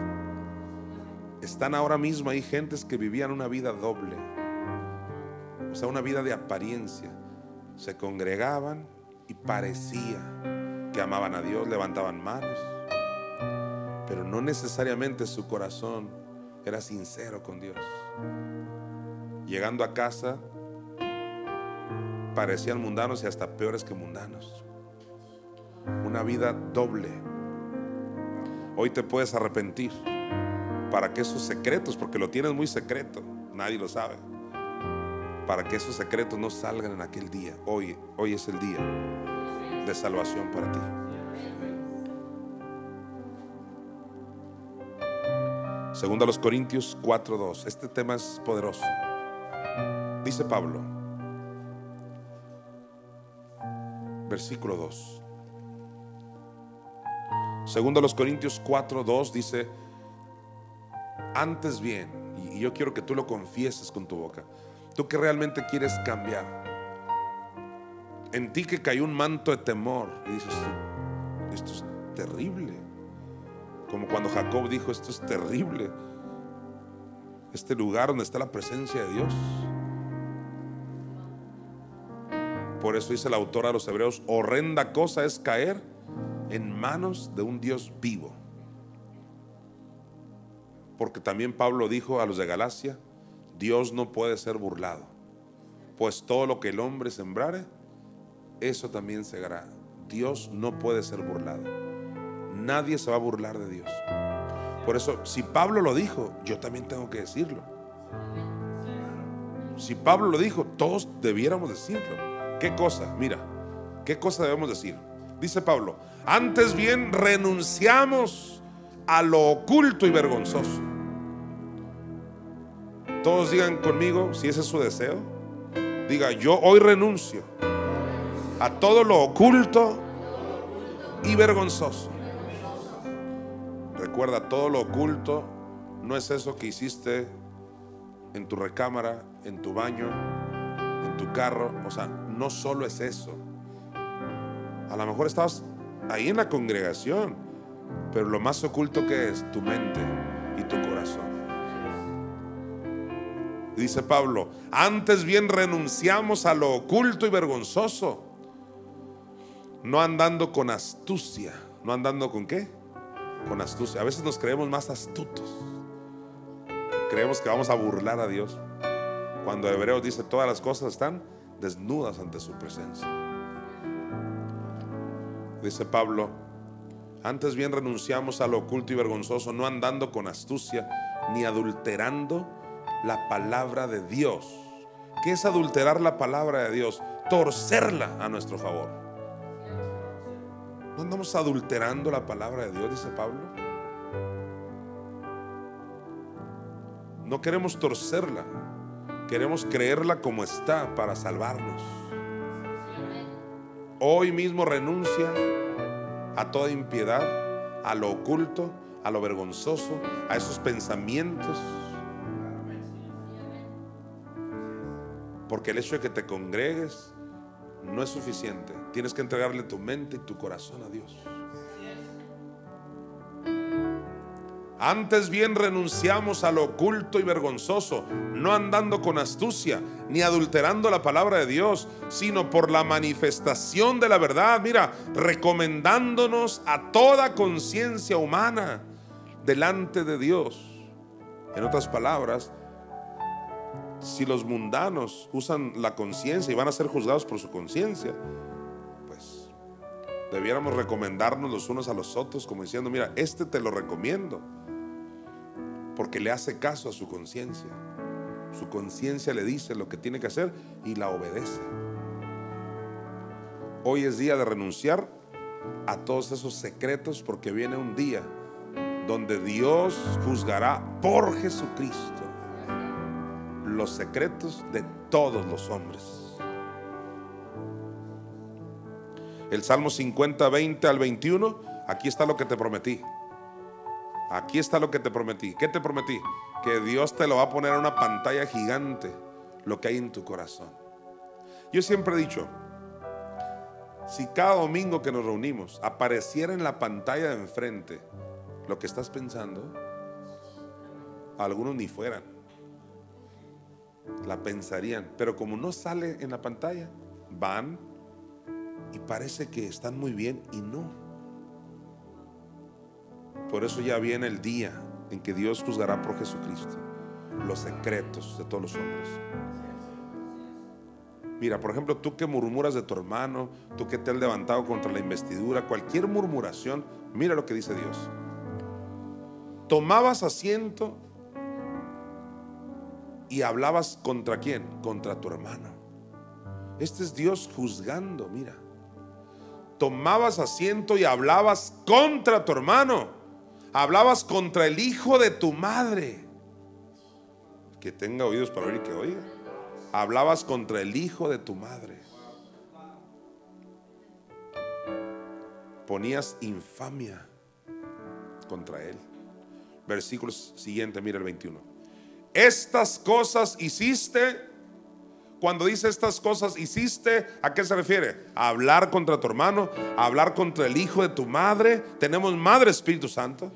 Están ahora mismo ahí gentes que vivían una vida doble, o sea, una vida de apariencia. Se congregaban y parecía que amaban a Dios, levantaban manos, pero no necesariamente su corazón era sincero con Dios. Llegando a casa parecían mundanos y hasta peores que mundanos. Una vida doble. Hoy te puedes arrepentir para que esos secretos, porque lo tienes muy secreto, nadie lo sabe, para que esos secretos no salgan en aquel día. Hoy es el día de salvación para ti. Segunda a los Corintios 4:2. Este tema es poderoso. Dice Pablo, versículo 2. Segunda a los Corintios 4:2 dice: antes bien, y yo quiero que tú lo confieses con tu boca, tú que realmente quieres cambiar, en ti que cayó un manto de temor y dices: esto es terrible. Como cuando Jacob dijo: esto es terrible, este lugar donde está la presencia de Dios. Por eso dice el autor a los Hebreos: horrenda cosa es caer en manos de un Dios vivo. Porque también Pablo dijo a los de Galacia: Dios no puede ser burlado, pues todo lo que el hombre sembrare, eso también segará. Dios no puede ser burlado. Nadie se va a burlar de Dios. Por eso, si Pablo lo dijo, yo también tengo que decirlo. Si Pablo lo dijo, todos debiéramos decirlo. ¿Qué cosa? Mira, ¿Qué cosa debemos decir? Dice Pablo: antes bien renunciamos a lo oculto y vergonzoso. Todos digan conmigo, si ese es su deseo, diga: yo hoy renuncio a todo lo oculto y vergonzoso. Recuerda, todo lo oculto no es eso que hiciste en tu recámara, en tu baño, en tu carro. O sea, no solo es eso. A lo mejor estabas ahí en la congregación, pero lo más oculto que es tu mente y tu corazón. Dice Pablo: antes bien renunciamos a lo oculto y vergonzoso, no andando con astucia. ¿No andando con qué? Con astucia. A veces nos creemos más astutos. Creemos que vamos a burlar a Dios, cuando Hebreos dice: todas las cosas están desnudas ante su presencia. Dice Pablo: antes bien renunciamos a lo oculto y vergonzoso, no andando con astucia, ni adulterando la palabra de Dios. ¿Qué es adulterar la palabra de Dios? Torcerla a nuestro favor. No andamos adulterando la palabra de Dios, dice Pablo. No queremos torcerla, queremos creerla como está para salvarnos. Hoy mismo renuncia a toda impiedad, a lo oculto, a lo vergonzoso, a esos pensamientos. Porque el hecho de que te congregues no es suficiente. Tienes que entregarle tu mente y tu corazón a Dios. Antes bien renunciamos a lo oculto y vergonzoso, no andando con astucia, ni adulterando la palabra de Dios, sino por la manifestación de la verdad. Mira, recomendándonos a toda conciencia humana delante de Dios. En otras palabras, si los mundanos usan la conciencia y van a ser juzgados por su conciencia, pues debiéramos recomendarnos los unos a los otros, como diciendo: mira, este te lo recomiendo, porque le hace caso a su conciencia. Su conciencia le dice lo que tiene que hacer y la obedece. Hoy es día de renunciar a todos esos secretos, porque viene un día donde Dios juzgará por Jesucristo los secretos de todos los hombres. El Salmo 50, 20 al 21. Aquí está lo que te prometí. Aquí está lo que te prometí. ¿Qué te prometí? Que Dios te lo va a poner en una pantalla gigante, lo que hay en tu corazón. Yo siempre he dicho: si cada domingo que nos reunimos apareciera en la pantalla de enfrente lo que estás pensando, algunos ni fueran, la pensarían. Pero como no sale en la pantalla, van y parece que están muy bien y no. Por eso ya viene el día en que Dios juzgará por Jesucristo los secretos de todos los hombres. Mira, por ejemplo, tú que murmuras de tu hermano, tú que te has levantado contra la investidura, cualquier murmuración, mira lo que dice Dios: tomabas asiento y hablabas ¿contra quién? Contra tu hermano. Este es Dios juzgando. Mira, tomabas asiento y hablabas contra tu hermano, hablabas contra el hijo de tu madre. Que tenga oídos para oír y que oiga. Hablabas contra el hijo de tu madre. Ponías infamia contra él. Versículo siguiente, mira el 21. Estas cosas hiciste. Cuando dice estas cosas hiciste, ¿a qué se refiere? A hablar contra tu hermano, a hablar contra el hijo de tu madre. Tenemos madre, Espíritu Santo.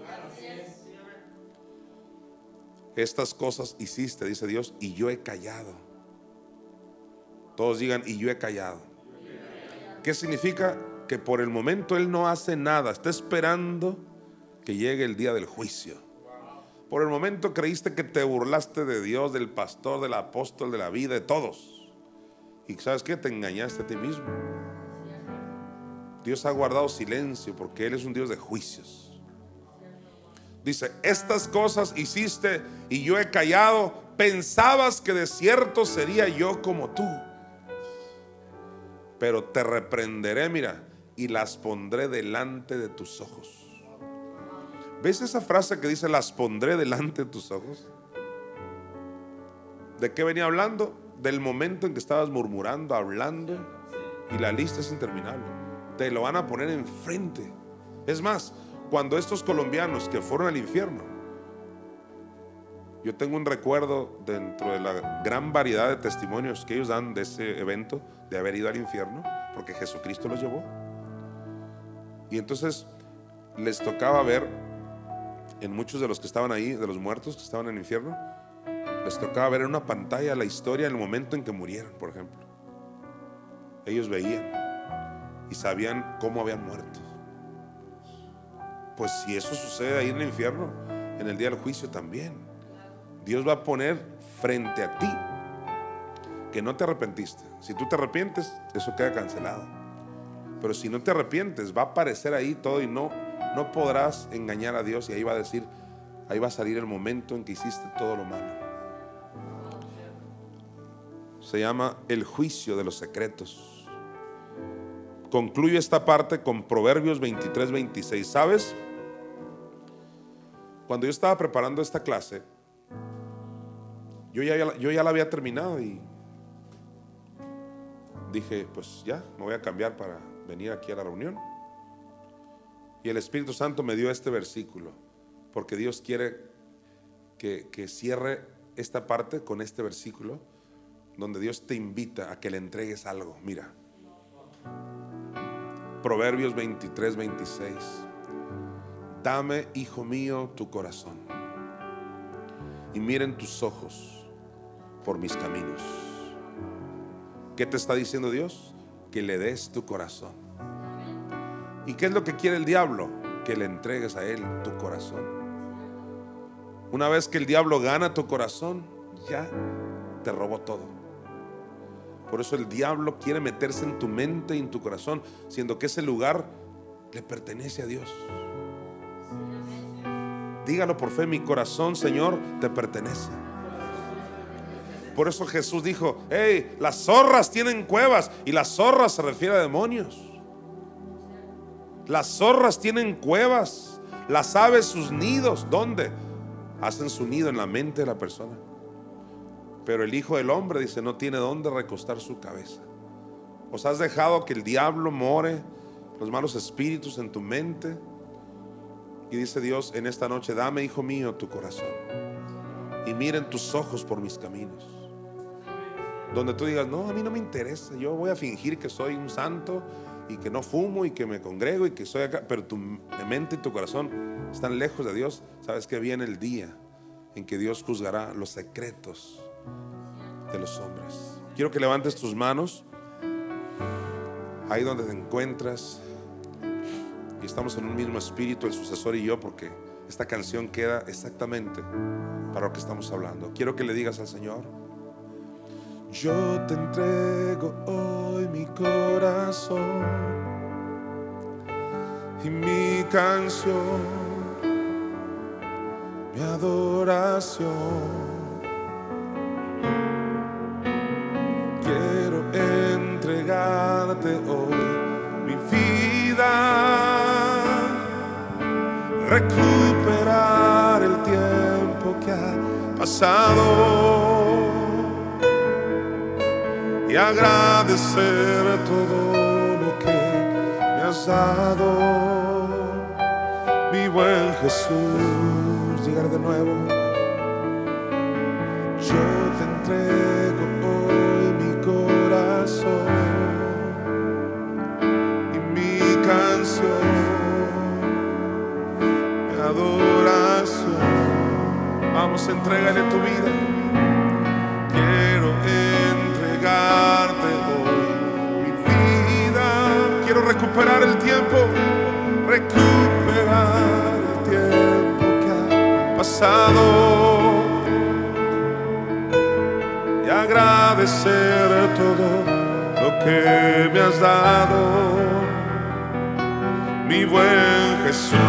Estas cosas hiciste, dice Dios, y yo he callado. Todos digan: y yo he callado. ¿Qué significa? Que por el momento Él no hace nada, está esperando que llegue el día del juicio. Por el momento creíste que te burlaste de Dios, del pastor, del apóstol, de la vida, de todos. Y ¿sabes qué? Te engañaste a ti mismo. Dios ha guardado silencio porque Él es un Dios de juicios. Dice: estas cosas hiciste y yo he callado. Pensabas que de cierto sería yo como tú. pero te reprenderé, mira, y las pondré delante de tus ojos. ¿Ves esa frase que dice las pondré delante de tus ojos? ¿De qué venía hablando? Del momento en que estabas murmurando, hablando, y la lista es interminable. Te lo van a poner enfrente. Es más, cuando estos colombianos que fueron al infierno, yo tengo un recuerdo dentro de la gran variedad de testimonios que ellos dan de ese evento, de haber ido al infierno, porque Jesucristo los llevó. Y entonces les tocaba ver, en muchos de los que estaban ahí, de los muertos que estaban en el infierno, les tocaba ver en una pantalla la historia del momento en que murieron, por ejemplo. Ellos veían y sabían cómo habían muerto. Pues si eso sucede ahí en el infierno, en el día del juicio también, Dios va a poner frente a ti que no te arrepentiste. Si tú te arrepientes, eso queda cancelado. Pero si no te arrepientes, va a aparecer ahí todo y no podrás engañar a Dios. Y ahí va a decir, ahí va a salir el momento en que hiciste todo lo malo. Se llama el juicio de los secretos. Concluyo esta parte con Proverbios 23-26. ¿Sabes? Cuando yo estaba preparando esta clase, yo ya la había terminado y dije, pues ya, me voy a cambiar para venir aquí a la reunión. Y el Espíritu Santo me dio este versículo, porque Dios quiere que cierre esta parte con este versículo, donde Dios te invita a que le entregues algo. Mira, Proverbios 23-26. Dame, hijo mío, tu corazón, y miren tus ojos por mis caminos. ¿Qué te está diciendo Dios? Que le des tu corazón. ¿Y qué es lo que quiere el diablo? Que le entregues a él tu corazón. Una vez que el diablo gana tu corazón, ya te robó todo. Por eso el diablo quiere meterse en tu mente y en tu corazón, siendo que ese lugar le pertenece a Dios. Dígalo por fe: mi corazón, Señor, te pertenece. Por eso Jesús dijo: hey, las zorras tienen cuevas. Y las zorras se refiere a demonios. Las zorras tienen cuevas. Las aves sus nidos. ¿Dónde? Hacen su nido en la mente de la persona. Pero el Hijo del Hombre, dice, no tiene dónde recostar su cabeza. ¿Os has dejado que el diablo more, los malos espíritus en tu mente? Y dice Dios en esta noche: dame, hijo mío, tu corazón, y miren tus ojos por mis caminos. Donde tú digas: no, a mí no me interesa, yo voy a fingir que soy un santo y que no fumo y que me congrego y que soy acá, pero tu mente y tu corazón están lejos de Dios. Sabes que viene el día en que Dios juzgará los secretos de los hombres. Quiero que levantes tus manos ahí donde te encuentras, y estamos en un mismo espíritu, el sucesor y yo, porque esta canción queda exactamente para lo que estamos hablando. Quiero que le digas al Señor: yo te entrego hoy mi corazón y mi canción, mi adoración. Quiero entregarte hoy mi vida, recuperar el tiempo que ha pasado y agradecer todo lo que me has dado, mi buen Jesús. Llegar de nuevo: yo te entrego hoy mi corazón y mi canción, mi adoración. Vamos, entrégale tu vida. Quiero entregarte hoy mi vida. Quiero recuperar el tiempo, recuperar el tiempo que ha pasado y agradecer todo lo que me has dado, mi buen Jesús.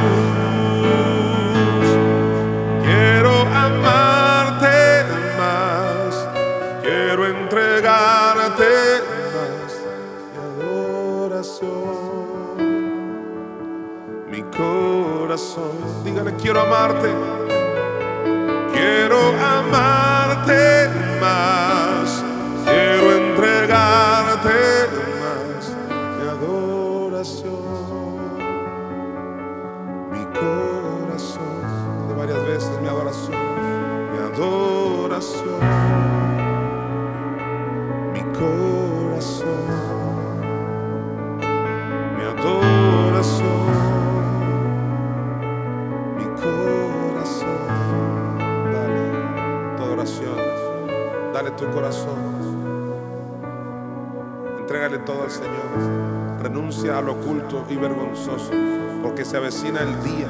Quiero amarte más, quiero entregarte más y corazón. Dígale, quiero amarte. Quiero amarte más. Quiero entregarte más mi adoración. Mi corazón. De varias veces mi adoración. Mi adoración. Mi corazón. Mi adoración. Mi corazón. Dale tu adoración. Dale tu corazón. Entrégale todo al Señor. Renuncia a lo oculto y vergonzoso, porque se avecina el día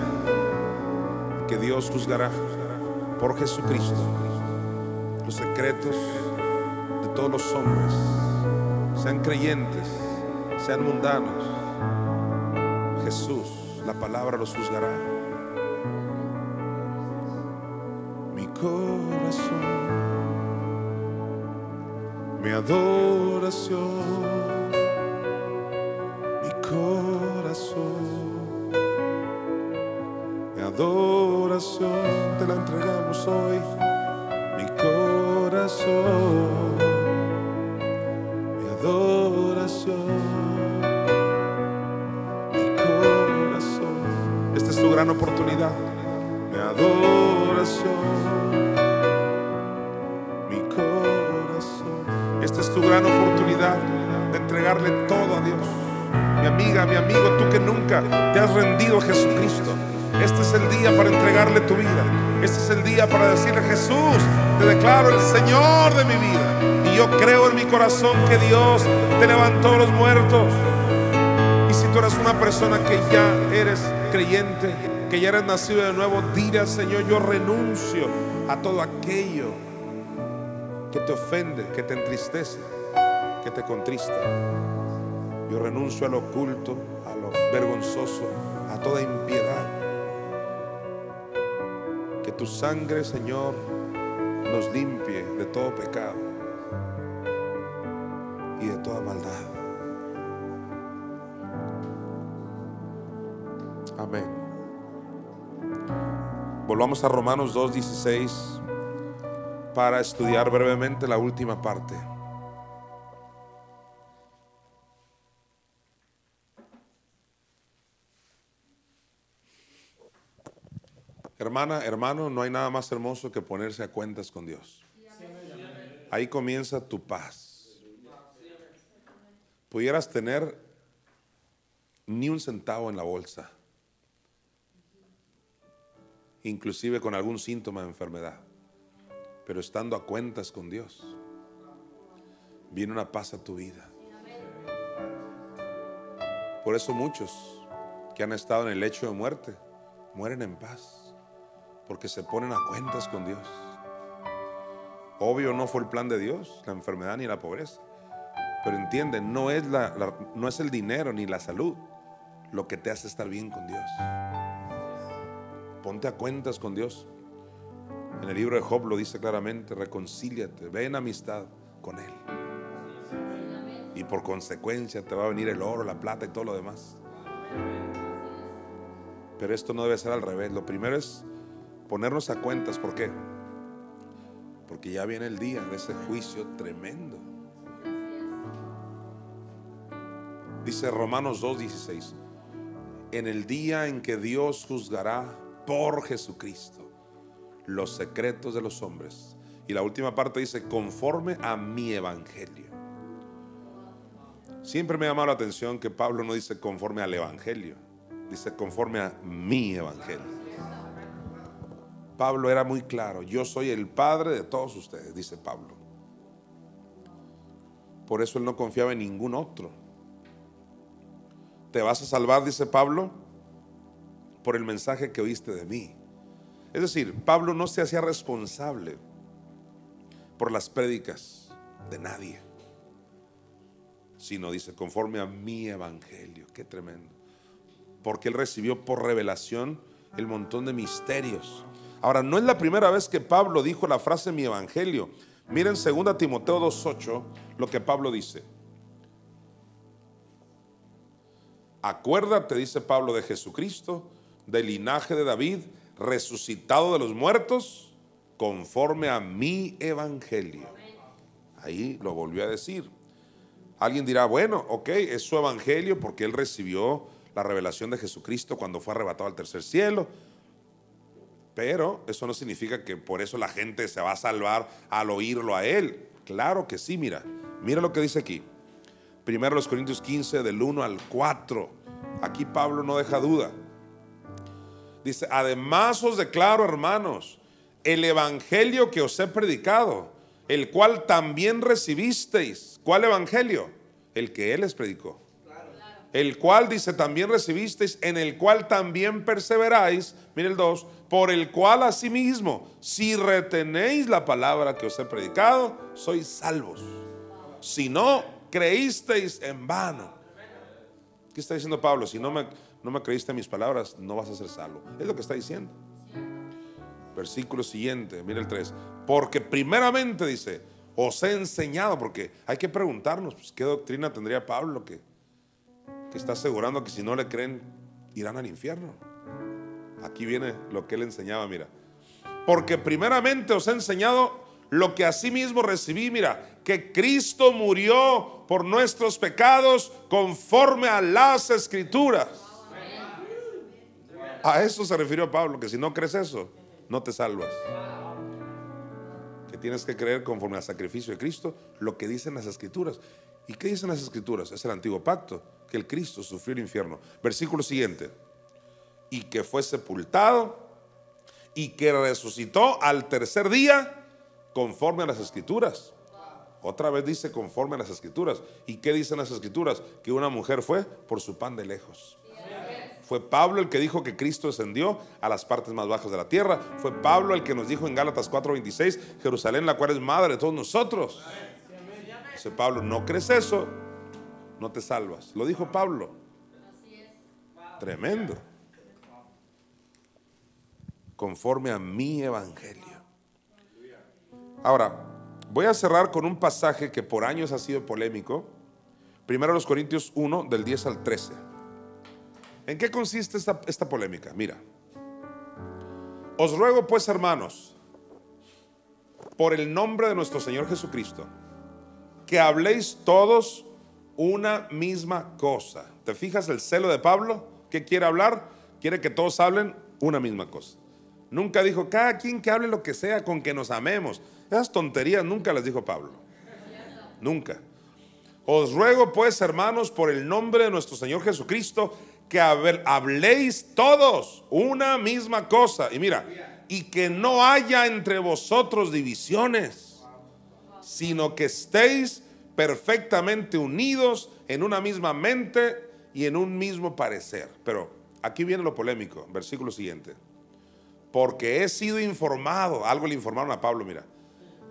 en que Dios juzgará por Jesucristo los secretos de todos los hombres, sean creyentes, sean mundanos. Jesús, la palabra, los juzgará. Mi corazón, mi adoración, mi corazón, mi adoración, te la entregamos hoy. Mi corazón, mi adoración, mi corazón. Esta es tu gran oportunidad. Mi adoración, mi corazón. Esta es tu gran oportunidad de entregarle todo a Dios. Mi amiga, mi amigo, tú que nunca te has rendido a Jesucristo, este es el día para entregarle tu vida. Este es el día para decirle: Jesús, te declaro el Señor de mi vida. Y yo creo en mi corazón que Dios te levantó de los muertos. Y si tú eres una persona que ya eres creyente, que ya eres nacido de nuevo, dile al Señor: yo renuncio a todo aquello que te ofende, que te entristece, que te contrista. Yo renuncio a lo oculto, a lo vergonzoso, a toda impiedad. Que tu sangre, Señor, nos limpie de todo pecado y de toda maldad. Amén. Volvamos a Romanos 2:16 para estudiar brevemente la última parte. Hermana, hermano, no hay nada más hermoso que ponerse a cuentas con Dios. Ahí comienza tu paz. Pudieras tener ni un centavo en la bolsa, inclusive con algún síntoma de enfermedad, pero estando a cuentas con Dios, viene una paz a tu vida. Por eso muchos que han estado en el lecho de muerte mueren en paz, porque se ponen a cuentas con Dios. Obvio, no fue el plan de Dios la enfermedad ni la pobreza, pero entiende, no es el dinero ni la salud lo que te hace estar bien con Dios. Ponte a cuentas con Dios. En el libro de Job lo dice claramente: reconcíliate, ve en amistad con Él, y por consecuencia te va a venir el oro, la plata y todo lo demás. Pero esto no debe ser al revés. Lo primero es ponernos a cuentas. ¿Por qué? Porque ya viene el día de ese juicio tremendo. Dice Romanos 2:16: en el día en que Dios juzgará por Jesucristo los secretos de los hombres. Y la última parte dice: conforme a mi evangelio. Siempre me ha llamado la atención que Pablo no dice conforme al evangelio, dice conforme a mi evangelio. Pablo era muy claro: yo soy el padre de todos ustedes, dice Pablo. Por eso él no confiaba en ningún otro. Te vas a salvar, dice Pablo, por el mensaje que oíste de mí. Es decir, Pablo no se hacía responsable por las prédicas de nadie, sino dice conforme a mi evangelio. Qué tremendo. Porque él recibió por revelación el montón de misterios. Ahora, no es la primera vez que Pablo dijo la frase mi evangelio. Miren 2 Timoteo 2:8 lo que Pablo dice. Acuérdate, dice Pablo, de Jesucristo, del linaje de David, resucitado de los muertos, conforme a mi evangelio. Ahí lo volvió a decir. Alguien dirá, bueno, ok, es su evangelio porque él recibió la revelación de Jesucristo cuando fue arrebatado al tercer cielo. Pero eso no significa que por eso la gente se va a salvar al oírlo a él. Claro que sí, mira lo que dice aquí. Primero los Corintios 15 del 1 al 4. Aquí Pablo no deja duda. Dice, además os declaro, hermanos, el evangelio que os he predicado, el cual también recibisteis. ¿Cuál evangelio? El que él les predicó. El cual, dice, también recibisteis, en el cual también perseveráis. Mire el 2, por el cual asimismo, si retenéis la palabra que os he predicado, sois salvos. Si no, creísteis en vano. ¿Qué está diciendo Pablo? Si no me creíste en mis palabras, no vas a ser salvo. Es lo que está diciendo. Versículo siguiente, mire el 3. Porque primeramente, dice, os he enseñado, porque hay que preguntarnos, pues, ¿qué doctrina tendría Pablo que está asegurando que si no le creen irán al infierno? Aquí viene lo que él enseñaba, mira. Porque primeramente os he enseñado lo que asimismo recibí, mira, que Cristo murió por nuestros pecados conforme a las Escrituras. A eso se refirió Pablo, que si no crees eso, no te salvas. Que tienes que creer conforme al sacrificio de Cristo, lo que dicen las Escrituras. ¿Y qué dicen las Escrituras? Es el antiguo pacto, que el Cristo sufrió el infierno. Versículo siguiente. Y que fue sepultado y que resucitó al tercer día conforme a las Escrituras. Otra vez dice conforme a las Escrituras. ¿Y qué dicen las Escrituras? Que una mujer fue por su pan de lejos. Fue Pablo el que dijo que Cristo descendió a las partes más bajas de la tierra. Fue Pablo el que nos dijo en Gálatas 4:26, Jerusalén, la cual es madre de todos nosotros. Dice Pablo, no crees eso, no te salvas. Lo dijo Pablo. Tremendo. Conforme a mi evangelio. Ahora, voy a cerrar con un pasaje que por años ha sido polémico. Primero los Corintios 1, del 10 al 13. ¿En qué consiste esta polémica? Mira, os ruego pues, hermanos, por el nombre de nuestro Señor Jesucristo, que habléis todos una misma cosa. ¿Te fijas el celo de Pablo? ¿Qué quiere hablar? Quiere que todos hablen una misma cosa. Nunca dijo, cada quien que hable lo que sea, con que nos amemos. Esas tonterías nunca las dijo Pablo. Nunca. Os ruego pues, hermanos, por el nombre de nuestro Señor Jesucristo, que habléis todos una misma cosa. Y mira, y que no haya entre vosotros divisiones, sino que estéis perfectamente unidos en una misma mente y en un mismo parecer. Pero aquí viene lo polémico, versículo siguiente. Porque he sido informado, algo le informaron a Pablo, mira.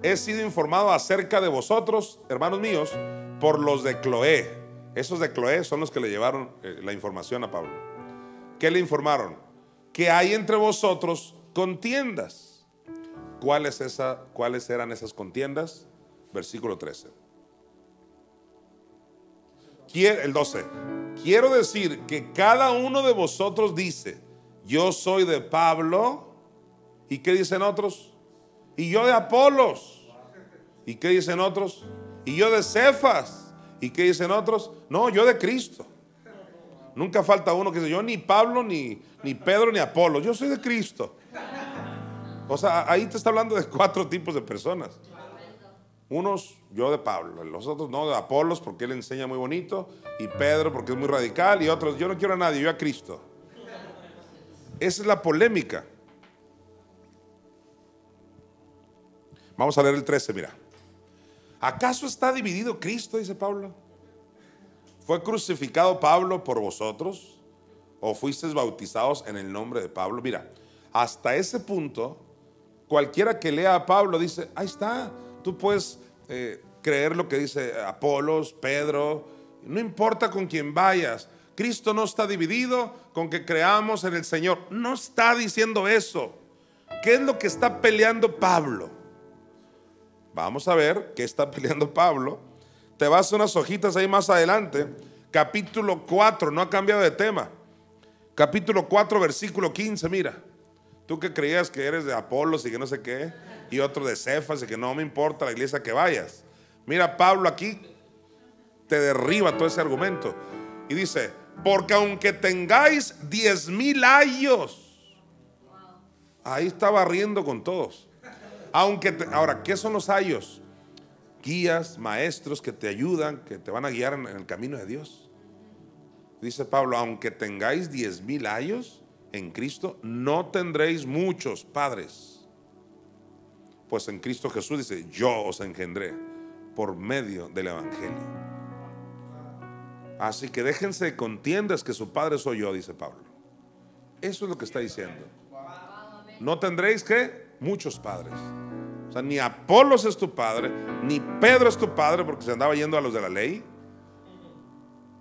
He sido informado acerca de vosotros, hermanos míos, por los de Cloé. Esos de Cloé son los que le llevaron la información a Pablo. ¿Qué le informaron? Que hay entre vosotros contiendas. ¿Cuáles eran esas contiendas? Versículo 13. El 12. Quiero decir que cada uno de vosotros dice, yo soy de Pablo. ¿Y qué dicen otros? Y yo de Apolos. ¿Y qué dicen otros? Y yo de Cefas. ¿Y qué dicen otros? No, yo de Cristo. Nunca falta uno que dice, yo ni Pablo, ni Pedro, ni Apolo, yo soy de Cristo. O sea, ahí te está hablando de 4 tipos de personas. Unos, yo de Pablo, los otros no, de Apolos porque él enseña muy bonito, y Pedro porque es muy radical, y otros, yo no quiero a nadie, yo a Cristo. Esa es la polémica. Vamos a leer el 13, mira. ¿Acaso está dividido Cristo? Dice Pablo. ¿Fue crucificado Pablo por vosotros? ¿O fuisteis bautizados en el nombre de Pablo? Mira, hasta ese punto, cualquiera que lea a Pablo dice, ahí está, tú puedes creer lo que dice Apolos, Pedro, no importa con quién vayas. Cristo no está dividido con que creamos en el Señor. No está diciendo eso. ¿Qué es lo que está peleando Pablo? Vamos a ver qué está peleando Pablo. Te vas a unas hojitas ahí más adelante. Capítulo 4, no ha cambiado de tema. Capítulo 4, versículo 15, mira. Tú que creías que eres de Apolos y que no sé qué, y otro de Cefas y que no me importa la iglesia que vayas. Mira, Pablo aquí te derriba todo ese argumento. Y dice, porque aunque tengáis 10,000 ayos, ahí está barriendo con todos. Ahora, ¿qué son los ayos? Guías, maestros que te ayudan, que te van a guiar en el camino de Dios. Dice Pablo, aunque tengáis 10,000 ayos en Cristo, no tendréis muchos padres. Pues en Cristo Jesús dice, yo os engendré por medio del evangelio. Así que déjense de contiendas que su padre soy yo, dice Pablo. Eso es lo que está diciendo. No tendréis ¿qué? Muchos padres. O sea, ni Apolos es tu padre, ni Pedro es tu padre, porque se andaba yendo a los de la ley.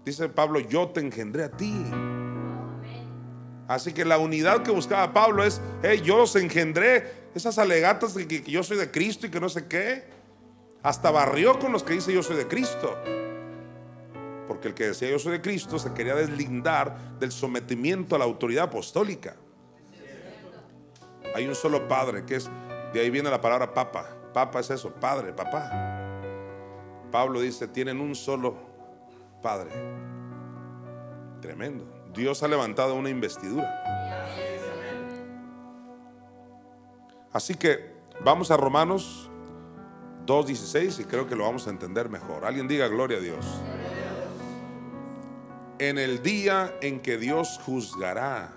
Dice Pablo, yo te engendré a ti. Así que la unidad que buscaba Pablo es, hey, yo los engendré. Esas alegatas de que yo soy de Cristo y que no sé qué. Hasta barrió con los que dice yo soy de Cristo. Porque el que decía yo soy de Cristo se quería deslindar del sometimiento a la autoridad apostólica. Hay un solo padre, que es, de ahí viene la palabra papa. Papa es eso, padre, papá. Pablo dice, tienen un solo padre. Tremendo. Dios ha levantado una investidura. Así que vamos a Romanos 2:16 y creo que lo vamos a entender mejor. Alguien diga gloria a Dios. En el día en que Dios juzgará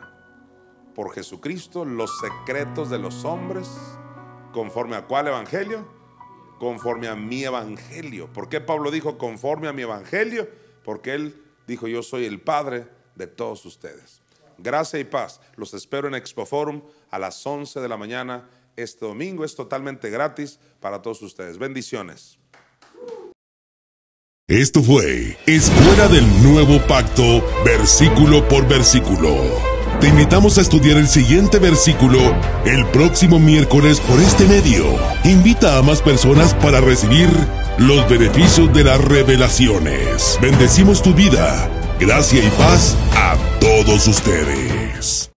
por Jesucristo los secretos de los hombres, ¿conforme a cuál evangelio? Conforme a mi evangelio. ¿Por qué Pablo dijo conforme a mi evangelio? Porque él dijo, yo soy el padre de todos ustedes. Gracia y paz. Los espero en Expo Forum a las 11 de la mañana este domingo. Es totalmente gratis para todos ustedes. Bendiciones. Esto fue Escuela del Nuevo Pacto, versículo por versículo. Te invitamos a estudiar el siguiente versículo el próximo miércoles por este medio. Invita a más personas para recibir los beneficios de las revelaciones. Bendecimos tu vida. Gracia y paz a todos ustedes.